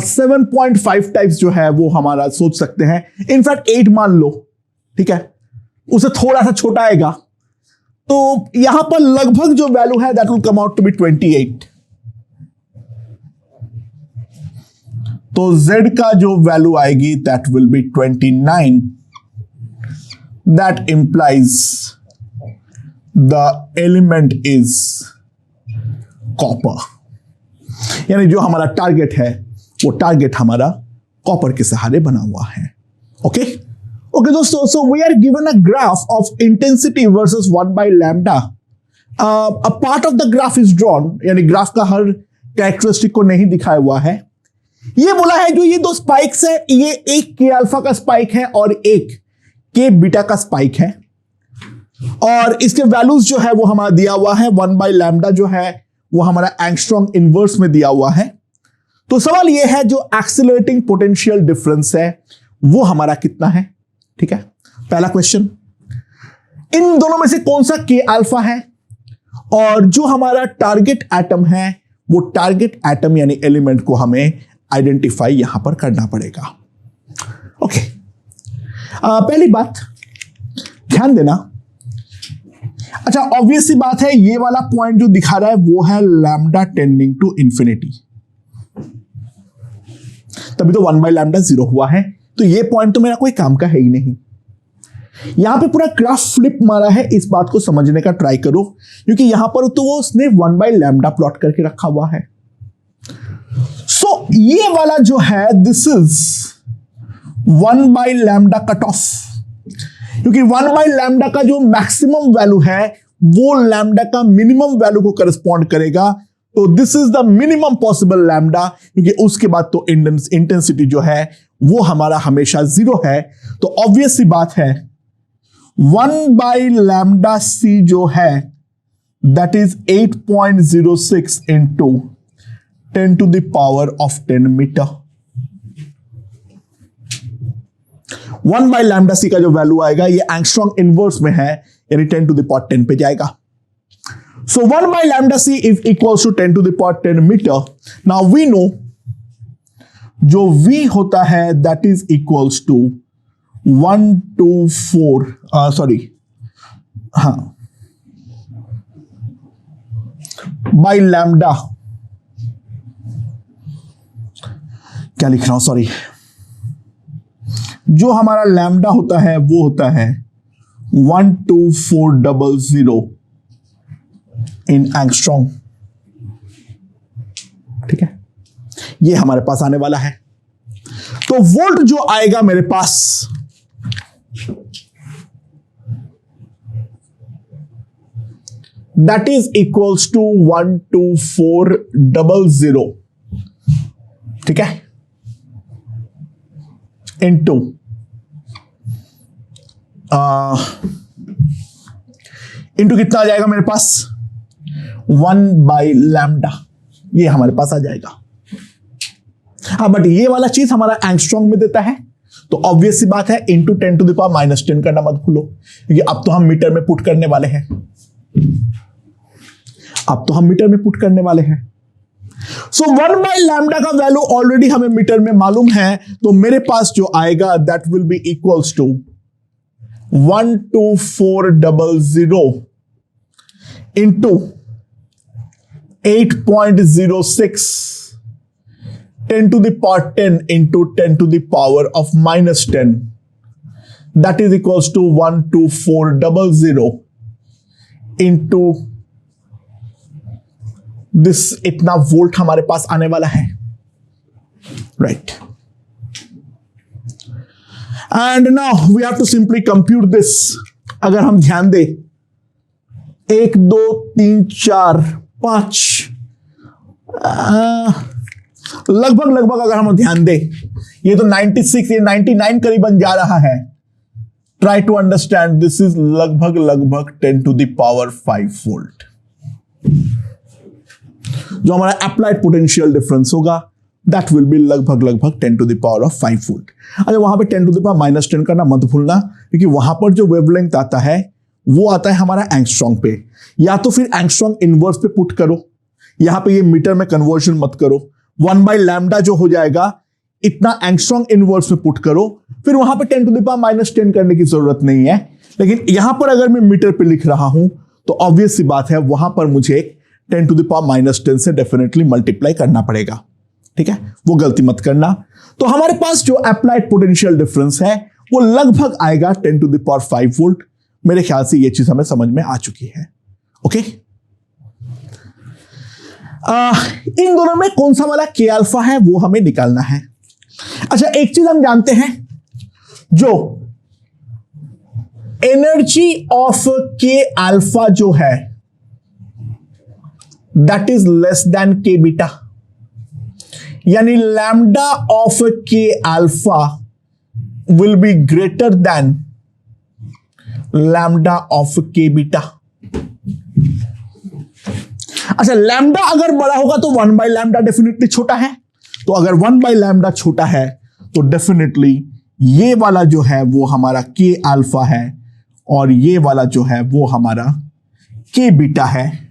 7.5 टाइप्स जो है वो हमारा सोच सकते हैं। इनफैक्ट 8 मान लो, ठीक है, उसे थोड़ा सा छोटा आएगा, तो यहां पर लगभग जो वैल्यू है that will come out to be 28। तो Z का जो वैल्यू आएगी that will be 29। That implies the element is copper, यानी जो हमारा टारगेट है वो टारगेट हमारा कॉपर के सहारे बना हुआ है। ओके ओके दोस्तों, so we are given a graph of intensity versus 1 by lambda। A part of the graph is drawn, यानी ग्राफ का हर कैरेक्टरिस्टिक को नहीं दिखाया हुआ है। ये बोला है जो ये दो स्पाइक्स है, ये एक के अल्फा का स्पाइक है और एक के बीटा का स्पाइक है, और इसके वैल्यूज जो है वो हमारा दिया हुआ है। 1 by lambda जो है वो हमारा एंगस्ट्रॉम इनवर्स में दिया हुआ है। तो सवाल ये है जो एक्सीलरेटिंग पोटेंशियल डिफरेंस है वो हमारा कितना है। ठीक है, पहला क्वेश्चन, इन दोनों में से कौन सा के अल्फा है, और जो हमारा टारगेट एटम है वो टारगेट एटम यानी एलिमेंट को हमें आइडेंटिफाई यहां पर करना पड़ेगा। ओके, पहली बात ध्यान देना, अच्छा ऑब्वियस सी बात है, ये वाला पॉइंट जो दिखा रहा है वो है लैम्डा टेंडिंग टू इंफिनिटी, तभी तो 1 by lambda 0 हुआ है, तो ये पॉइंट तो मेरा कोई काम का है ही नहीं। यहां पे पूरा ग्राफ फ्लिप मारा है, इस बात को समझने का ट्राई करो, क्योंकि यहां पर तो वो उसने 1 by lambda प्लॉट करके रखा हुआ है। सो ये वाला जो है this is 1 by lambda cut off, क्योंकि 1 by lambda का जो मैक्सिमम वैल्यू है वो लैम्डा का मिनिमम वैल्यू को करस्पॉन्ड करेगा, तो this is the minimum possible lambda, क्योंकि उसके बाद तो इंटेंसिटी जो है वो हमारा हमेशा 0 है। तो ऑब्वियस सी बात है 1 by lambda c जो है that is 8.06 into 10 to the power of 10 metre. 1 by lambda c का जो वैल्यू आएगा ये एंगस्ट्रॉम इनवर्स में है, यानी 10 to the power 10 पे जाएगा। So 1 by lambda c is equals to 10 to the power 10 meter. Now we know जो v होता है that is equals to 124 sorry हाँ, बाई लैम्डा, क्या लिख रहा हूं, सॉरी, जो हमारा लैम्डा होता है वो होता है 12400 इन एंगस्ट्रॉम। ठीक है, ये हमारे पास आने वाला है। तो वोल्ट जो आएगा मेरे पास, दैट इज इक्वल्स टू 12400, ठीक है, इनटू कितना आ जाएगा मेरे पास, 1/λ, ये हमारे पास आ जाएगा। हाँ, बट ये वाला चीज हमारा एंगस्ट्रॉम में देता है, तो ऑब्वियस सी बात है इंटू 10⁻⁻10 करना मत भूलो, क्योंकि अब तो हम मीटर में पुट करने वाले हैं। सो 1/λ का वैल्यू ऑलरेडी हमें मीटर में मालूम है, तो मेरे पास जो आएगा that will be equals to 12400 into 8.06 10⁻10 into 10⁻⁻10, that is equals to 12400 into this, इतना वोल्ट हमारे पास आने वाला है, right. And now we have to simply compute this. अगर हम ध्यान दें, 1 2 3 4 5 लगभग अगर हम ध्यान दें, ये तो 96, ये 99 करीबन जा रहा है। Try to understand, this is लगभग 10⁵ वोल्ट जो हमारा अप्लाइड पोटेंशियल डिफरेंस होगा, दैट विल बी लगभग 10⁵ वोल्ट। अच्छा, वहां पे 10⁻⁻10 करना मत भूलना, क्योंकि वहां पर जो वेवलेंथ आता है वो आता है हमारा एंगस्ट्रॉम पे, या तो फिर एंगस्ट्रॉम इनवर्स पे पुट करो, यहां पे ये मीटर में कन्वर्जन मत करो। 1/λ जो हो जाएगा, इतना एंगस्ट्रॉम इनवर्स में पुट करो, फिर वहां पे 10⁻⁻10 करने की जरूरत नहीं है। लेकिन यहां पर अगर मैं मीटर पे लिख रहा हूं, तो ऑब्वियस सी बात है वहां पर मुझे 10⁻⁻10 से डेफिनेटली मल्टीप्लाई करना पड़ेगा। ठीक है, वो गलती मत करना। तो हमारे पास जो अप्लाइड पोटेंशियल डिफरेंस है वो लगभग आएगा 10⁵ वोल्ट। मेरे ख्याल से ये चीज हमें समझ में आ चुकी है। ओके, इन दोनों में कौन सा वाला के अल्फा है वो हमें निकालना है। अच्छा, एक चीज हम जानते हैं, जो एनर्जी ऑफ के अल्फा जो है दैट इज लेस देन के बीटा, यानी lambda of K alpha will be greater than lambda of के बीटा। अच्छा, लैम्डा अगर बड़ा होगा तो 1/λ डेफिनेटली छोटा है, तो अगर 1/λ छोटा है तो डेफिनेटली ये वाला जो है वो हमारा के अल्फा है, और ये वाला जो है वो हमारा के बीटा है।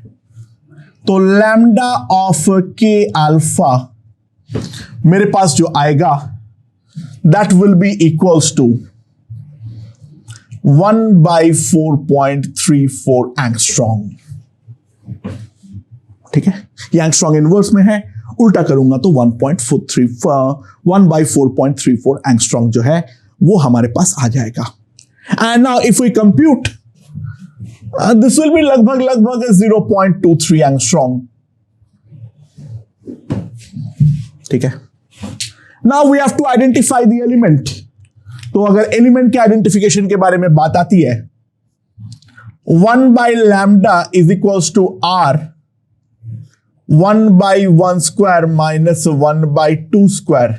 तो लैम्डा ऑफ के अल्फा मेरे पास जो आएगा that will be equals to 1/4.34 angstrom. ठीक है, ये एंगस्ट्रॉम इनवर्स में है, उल्टा करूंगा तो 1/4.34 एंगस्ट्रॉम जो है वो हमारे पास आ जाएगा। And now if we compute, this will be लगभग 0.23 एंगस्ट्रॉम। ठीक है, now we have to identify the element. तो अगर एलिमेंट के आइडेंटिफिकेशन के बारे में बात आती है, 1/λ is equals to R 1/1² minus 1/2²,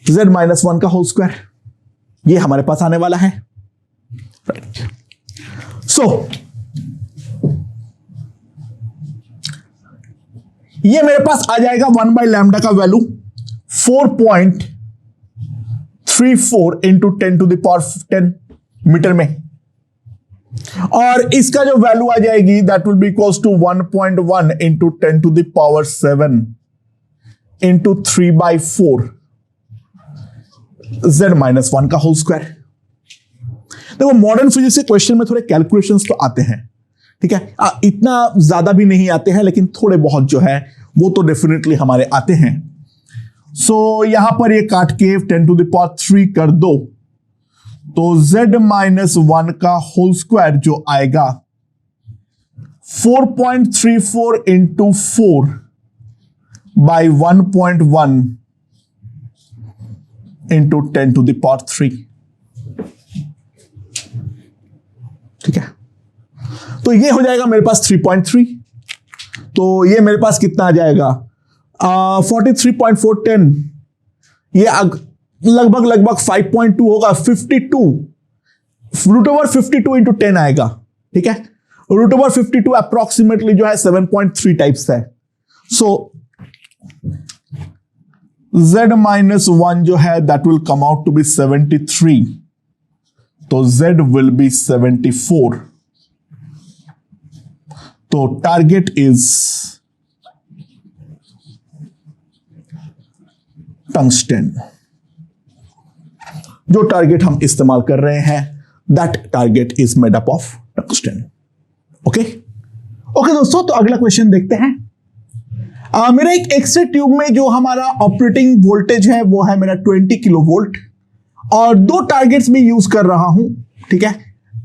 z-1 का होल स्क्वायर, ये हमारे पास आने वाला है। राइट, सो ये मेरे पास आ जाएगा 1/λ का वैल्यू 4.34 इंटू 10⁻10 मीटर में, और इसका जो वैल्यू आ जाएगी that will be equals to 1.1 into 10⁻7 into 3/4 z-1 का होल स्क्वायर। देखो मॉडर्न फिजिक्स के क्वेश्चन में थोड़े कैलकुलेशंस तो आते हैं, ठीक है, इतना ज्यादा भी नहीं आते हैं लेकिन थोड़े बहुत जो है वो तो डेफिनेटली हमारे आते हैं। सो यहां पर ये काट के 10⁻³ कर दो तो z-1 का होल स्क्वायर जो आएगा 4.34 इंटू 4 बाई 1.1 इंटू 10⁻³। ठीक है, तो ये हो जाएगा मेरे पास 3.3। तो ये मेरे पास कितना आ जाएगा 43.410, ये लगभग 5.2 होगा, 52 √52 इंटू 10 आएगा। ठीक है, √52 अप्रोक्सीमेटली जो है 7.3 टाइप्स है। सो z-1 जो है that will come out to be 73, तो z विल बी 74। तो टारगेट इज टंगस्टन। जो टारगेट हम इस्तेमाल कर रहे हैं that target is made up of tungsten. Okay दोस्तों, तो अगला क्वेश्चन देखते हैं। मेरा एक एक्स-रे ट्यूब में जो हमारा ऑपरेटिंग वोल्टेज है वो है मेरा 20 किलो वोल्ट और दो टारगेट्स में यूज कर रहा हूं। ठीक है,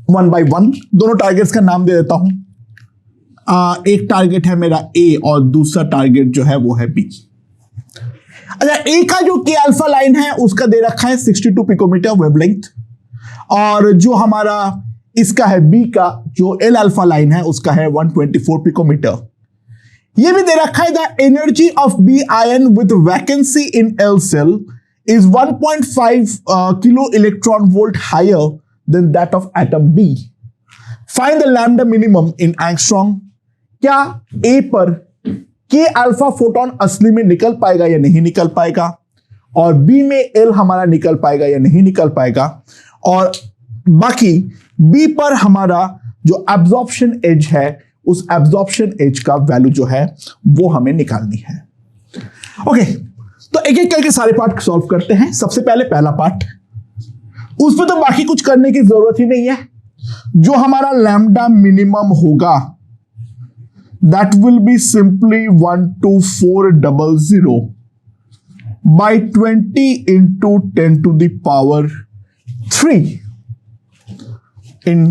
1 by 1 दोनों टारगेट्स का नाम दे देता हूं। एक टारगेट है मेरा ए और दूसरा टारगेट जो है वो है बी। अच्छा, ए का जो के अल्फा लाइन है उसका दे रखा है 62 पिकोमीटर वेवलेंथ और जो हमारा इसका है बी का जो एल अल्फा लाइन है उसका है 124 पिकोमीटर। ये भी दे रखा है the energy of B ion with vacancy in L shell is 1.5 kilo electron volt higher than that of atom B. Find the lambda minimum in angstrom. क्या ए पर के अल्फा फोटोन असली में निकल पाएगा या नहीं निकल पाएगा, और बी में एल हमारा निकल पाएगा या नहीं निकल पाएगा, और बाकी बी पर हमारा जो एब्जॉर्प्शन एज है उस एब्जॉर्प्शन एज का वैल्यू जो है वो हमें निकालनी है। ओके, तो एक एक करके सारे पार्ट सॉल्व करते हैं। सबसे पहले पहला पार्ट, उसमें तो बाकी कुछ करने की जरूरत ही नहीं है। जो हमारा लैम्डा मिनिमम होगा that will be simply 12400 by 20 into 10 to the power 3 in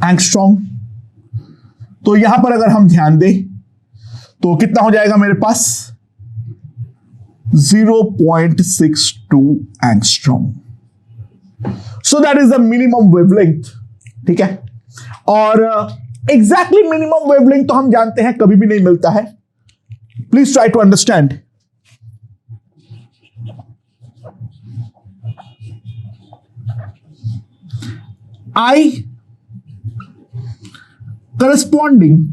angstrom। तो यहां पर अगर हम ध्यान दें तो कितना हो जाएगा मेरे पास 0.62 angstrom। So that is the minimum wavelength। ठीक है, और एग्जैक्टली मिनिमम वेवलेंथ तो हम जानते हैं कभी भी नहीं मिलता है। Please try to understand. I corresponding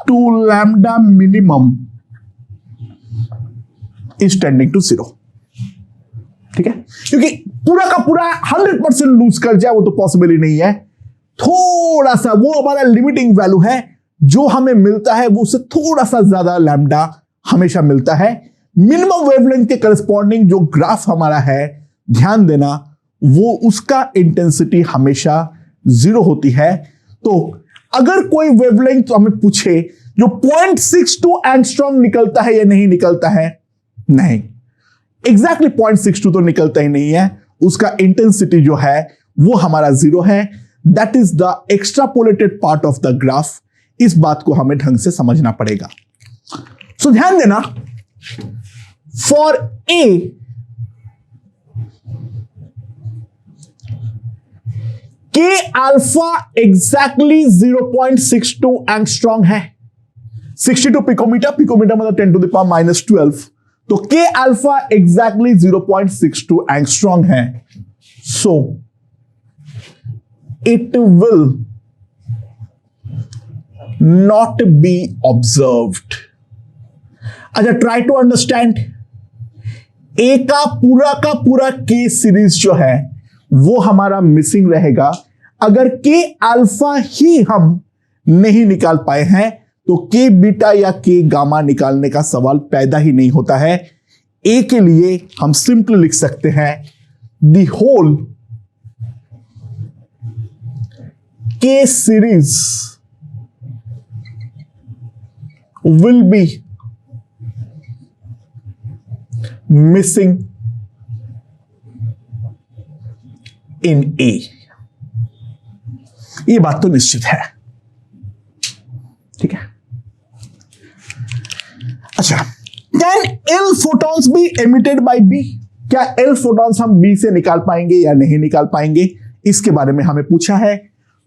to lambda minimum is tending to 0। ठीक है, क्योंकि पूरा का पूरा 100% लूज कर जाए वो तो पॉसिबल ही नहीं है। थोड़ा सा वो हमारा लिमिटिंग वैल्यू है, जो हमें मिलता है वो उससे थोड़ा सा ज्यादा लैम्डा हमेशा मिलता है। मिनिमम वेवलेंथ के करस्पॉन्डिंग जो ग्राफ हमारा है, ध्यान देना, वो उसका इंटेंसिटी हमेशा 0 होती है। तो अगर कोई वेवलेंथ तो हमें पूछे जो 0.62 एंगस्ट्रॉम निकलता है या नहीं निकलता है, नहीं, एग्जैक्टली 0.62 तो निकलता ही नहीं है, उसका इंटेंसिटी जो है वो हमारा 0 है। That is the extrapolated part of the graph. इस बात को हमें ढंग से समझना पड़ेगा। सो ध्यान देना, फॉर ए के अल्फा एग्जैक्टली 0.62 एंगस्ट्रॉम है। 62 पिकोमीटर, पिकोमीटर मतलब 10 to the power -12, तो के अल्फा एग्जैक्टली 0.62 एंगस्ट्रॉम है। So it will not be observed. अच्छा, ट्राई टू अंडरस्टैंड। ए का पूरा के सीरीज जो है वो हमारा मिसिंग रहेगा। अगर के अल्फा ही हम नहीं निकाल पाए हैं तो के बीटा या के गामा निकालने का सवाल पैदा ही नहीं होता है। ए के लिए हम सिंपल लिख सकते हैं the whole K series will be missing in A. ये बात तो निश्चित है, ठीक है। अच्छा, can L photons be emitted by B? क्या एल फोटॉन्स हम बी से निकाल पाएंगे या नहीं निकाल पाएंगे, इसके बारे में हमें पूछा है।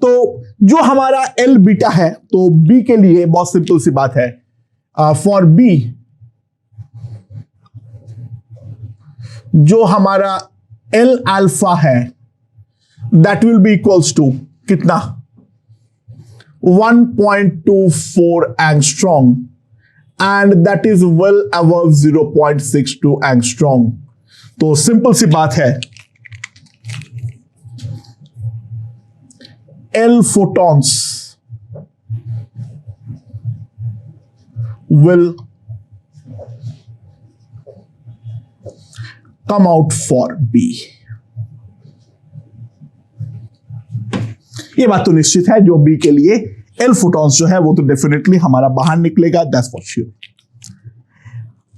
तो जो हमारा एल बीटा है, तो बी के लिए बहुत सिंपल सी बात है, फॉर बी जो हमारा एल अल्फा है that will be equals to कितना, 1.24 angstrom, and that is well above 0.62 angstrom. तो सिंपल सी बात है, L photons will come out for B. ये बात तो निश्चित है, जो बी के लिए एल फोटॉन्स जो है वो तो डेफिनेटली हमारा बाहर निकलेगा, दैट्स फॉर श्योर।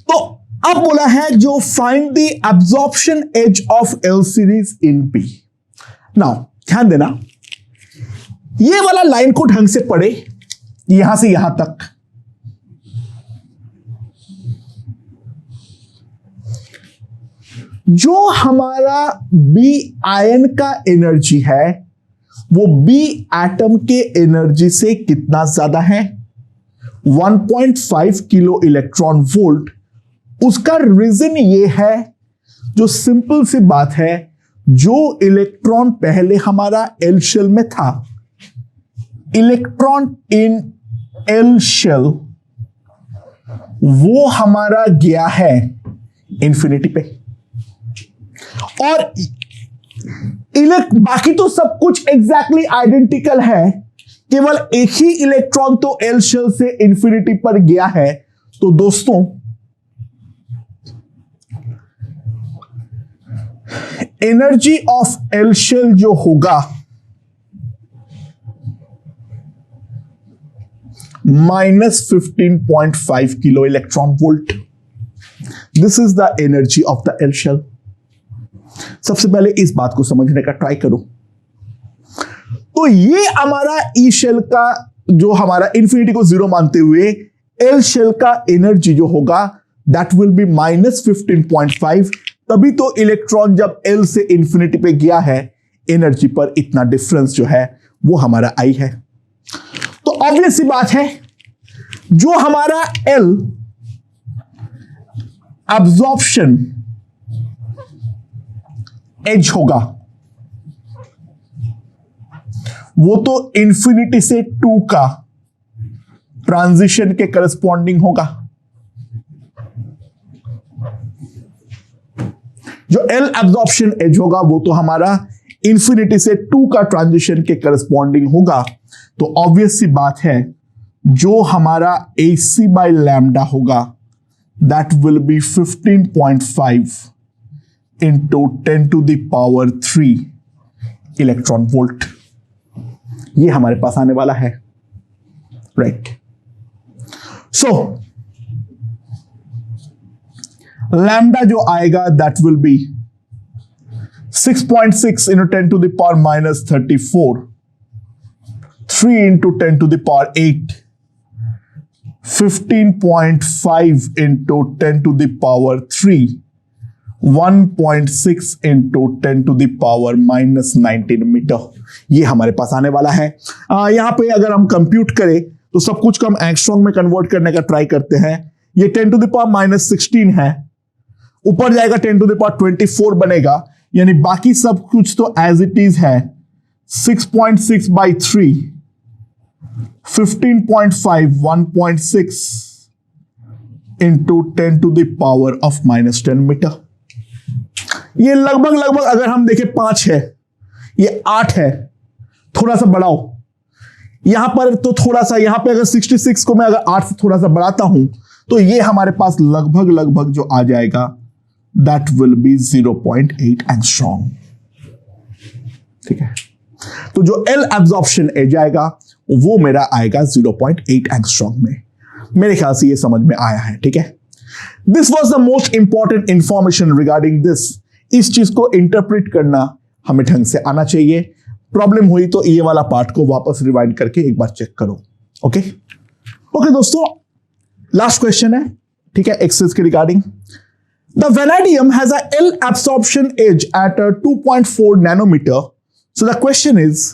तो अब बोला है जो find the absorption edge of L series in B. Now ध्यान देना, ये वाला लाइन को ढंग से पढ़े, यहां से यहां तक। जो हमारा बी आयन का एनर्जी है वो बी एटम के एनर्जी से कितना ज्यादा है, 1.5 किलो इलेक्ट्रॉन वोल्ट। उसका रीजन ये है, जो सिंपल सी बात है, जो इलेक्ट्रॉन पहले हमारा एल शेल में था, इलेक्ट्रॉन इन एल शेल, वो हमारा गया है इंफिनिटी पे, और बाकी तो सब कुछ एग्जैक्टली आइडेंटिकल है, केवल एक ही इलेक्ट्रॉन तो एल शेल से इंफिनिटी पर गया है। तो दोस्तों, एनर्जी ऑफ एल शेल जो होगा -15.5 kilo electron volt. This is the energy of the L shell. सबसे पहले इस बात को समझने का ट्राई करो। तो ये हमारा ई शेल का, जो हमारा इंफिनिटी को जीरो मानते हुए एल शेल का एनर्जी जो होगा दैट विल बी -15.5। तभी तो इलेक्ट्रॉन जब एल से इंफिनिटी पे गया है, एनर्जी पर इतना डिफरेंस जो है वो हमारा आई है। तो ऑब्वियस सी बात है, जो हमारा एल अब्जॉर्प्शन एज होगा वो तो इंफिनिटी से 2 का ट्रांजिशन के करस्पॉन्डिंग होगा। जो एल एब्जॉर्प्शन एज होगा वो तो हमारा इंफिनिटी से 2 का ट्रांजिशन के करस्पॉन्डिंग होगा। तो ऑब्वियस सी बात है, जो हमारा AC बाय लैम्डा होगा that will B 15.5 into 10 to the power 3 electron volt. ये हमारे पास आने वाला है, राइट। सो लैम्डा जो आएगा that will B 6.6 into 10 to the power -34, 3 into 10 to the power 8, 15.5 into 10 to the power 3, 1.6 into 10 to the power -19 metre. ये हमारे पास आने वाला है। यहां पे अगर हम कंप्यूट करें तो सब कुछ को हम एंगस्ट्रॉम में कन्वर्ट करने का ट्राई करते हैं। ये 10 to the power -16 है, ऊपर जाएगा 10 to the power 24 बनेगा, यानी बाकी सब कुछ तो एज इट इज है। 6.6 by 3, 15.5, 1.6 into 10 to the power of -10 metre. ये लगभग अगर हम देखें 5 है, ये 8 है, थोड़ा सा बढ़ाओ, यहां पर तो थोड़ा सा, यहां पे अगर 66 को मैं अगर 8 से थोड़ा सा बढ़ाता हूं तो ये हमारे पास लगभग लगभग जो आ जाएगा दैट विल बी 0.8 एंगस्ट्रॉम। ठीक है, तो जो एल एब्जॉर्प्शन एज आएगा वो मेरा आएगा 0.8 एंगस्ट्रॉम में। मेरे ख्याल से ये समझ में आया है। ठीक है, this was the most important information regarding this. इस चीज को इंटरप्रेट करना हमें ढंग से आना चाहिए। प्रॉब्लम हुई तो ये वाला पार्ट को वापस रिवाइंड करके एक बार चेक करो। ओके ओके दोस्तों, लास्ट क्वेश्चन है। ठीक है, एक्सेस के regarding. The vanadium has a L absorption edge at 2.4 nanometre. So the question is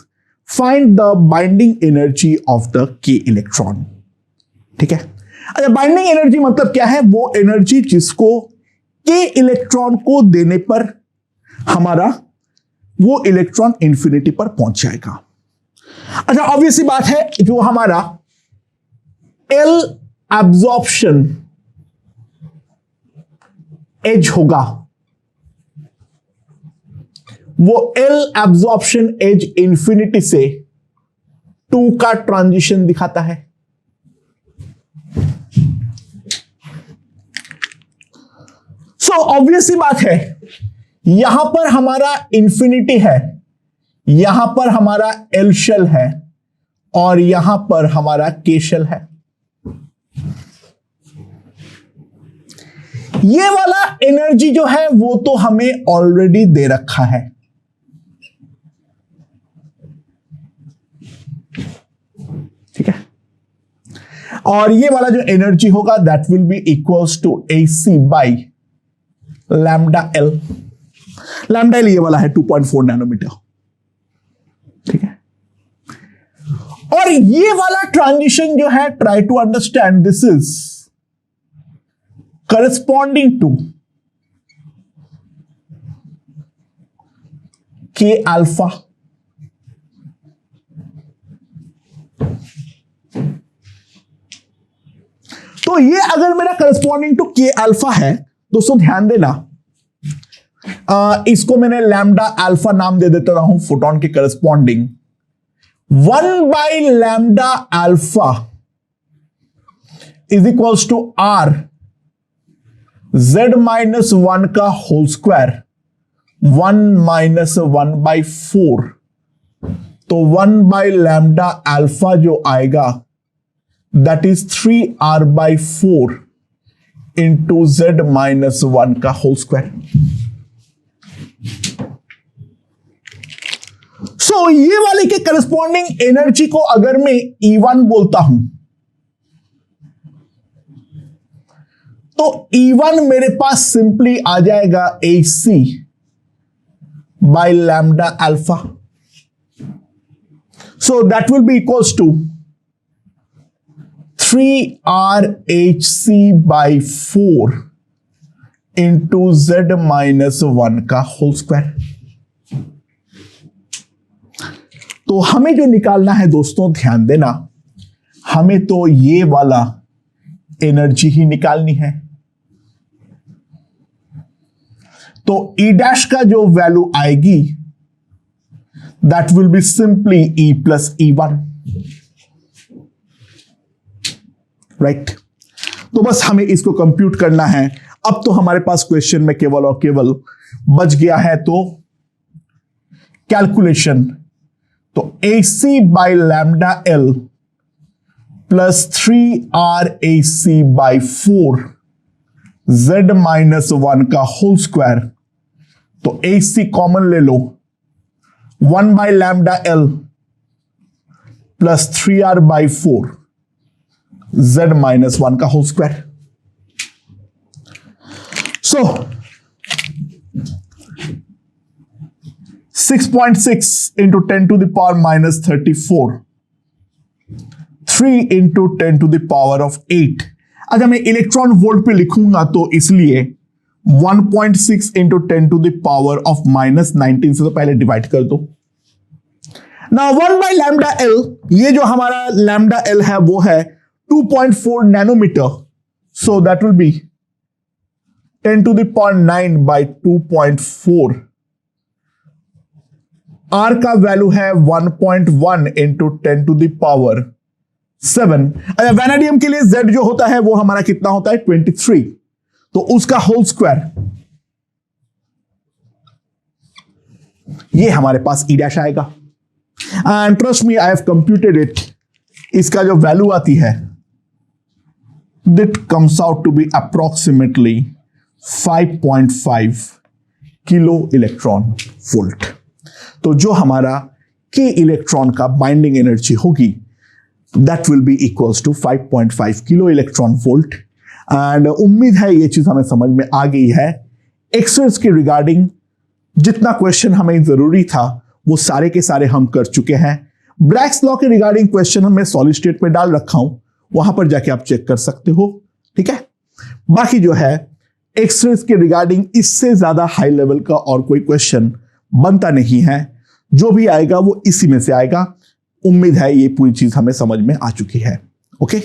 find the binding energy of the K electron. ठीक है, अच्छा, बाइंडिंग एनर्जी मतलब क्या है? वो एनर्जी जिसको के इलेक्ट्रॉन को देने पर हमारा वो इलेक्ट्रॉन इंफिनिटी पर पहुंच जाएगा। अच्छा, ऑब्वियस सी बात है, जो हमारा एल एब्जॉर्प्शन एज होगा वो एल एब्जॉर्प्शन एज इंफिनिटी से 2 का ट्रांजिशन दिखाता है। सो ऑब्वियस सी बात है, यहां पर हमारा इंफिनिटी है, यहां पर हमारा एल शेल है और यहां पर हमारा के शेल है। ये वाला एनर्जी जो है वो तो हमें ऑलरेडी दे रखा है। ठीक है, और ये वाला जो एनर्जी होगा that will be equals to AC by lambda L. Lambda L ये वाला है 2.4 नैनोमीटर। ठीक है, और ये वाला ट्रांजिशन जो है, try to understand, this is corresponding to K alpha. तो ये अगर मेरा करस्पॉन्डिंग टू के अल्फा है, दोस्तों ध्यान देना, इसको मैंने लैम्डा अल्फा नाम दे देता हूं फोटोन के corresponding. 1 by lambda alpha is equals to R Z-1 का होल स्क्वायर 1 माइनस 1 बाई 4। तो 1 बाई लैम्डा अल्फा जो आएगा that is 3R by 4 into Z-1 का होल स्क्वायर। सो ये वाले के करस्पॉन्डिंग एनर्जी को अगर मैं E1 बोलता हूं तो E1 मेरे पास सिंपली आ जाएगा AC by lambda alpha. So that will be equals to 3RHC by 4 into Z-1 का होल स्क्वायर। तो हमें जो निकालना है दोस्तों, ध्यान देना, हमें तो ये वाला एनर्जी ही निकालनी है। तो E डैश का जो वैल्यू आएगी that will be simply E plus E1। Right, तो बस हमें इसको कंप्यूट करना है। अब तो हमारे पास क्वेश्चन में केवल और केवल बच गया है तो कैलकुलेशन। तो AC by lambda L plus 3RAC by 4 Z-1 का होल स्क्वायर। तो AC कॉमन ले लो, 1 by lambda L plus 3R by 4 Z-1 का whole square. So 6.6 into 10 to the power minus 34, 3 into 10 to the power of 8। अगर मैं electron volt पे लिखूंगा तो इसलिए 1.6 into 10 to the power of minus 19 से तो पहले डिवाइड कर दो। ना 1 बाई लैम्डा एल, ये जो हमारा लैम्डा एल है वो है 2.4 nanometre. So that will be 10 to the power 9 by 2.4 R का वैल्यू है 1.1 into 10 to the power 7। Vanadium के लिए Z जो होता है वो हमारा कितना होता है 23, तो उसका होल स्क्वायर, ये हमारे पास E डैश आएगा। And trust me I have computed it, इसका जो वैल्यू आती है that comes out to be approximately 5.5 kilo electron volt. तो जो हमारा K इलेक्ट्रॉन का बाइंडिंग एनर्जी होगी that will be equals to 5.5 kilo electron volt. And उम्मीद है ये चीज हमें समझ में आ गई है। एक्सरेज के रिगार्डिंग जितना क्वेश्चन हमें जरूरी था वो सारे के सारे हम कर चुके हैं। ब्रैग्स लॉ के रिगार्डिंग क्वेश्चन मैं सॉलिड स्टेट में डाल रखा हूं, वहां पर जाके आप चेक कर सकते हो, ठीक है। बाकी जो है एक्सरेज के रिगार्डिंग इससे ज्यादा हाई लेवल का और कोई क्वेश्चन बनता नहीं है, जो भी आएगा वो इसी में से आएगा। उम्मीद है ये पूरी चीज हमें समझ में आ चुकी है। ओके।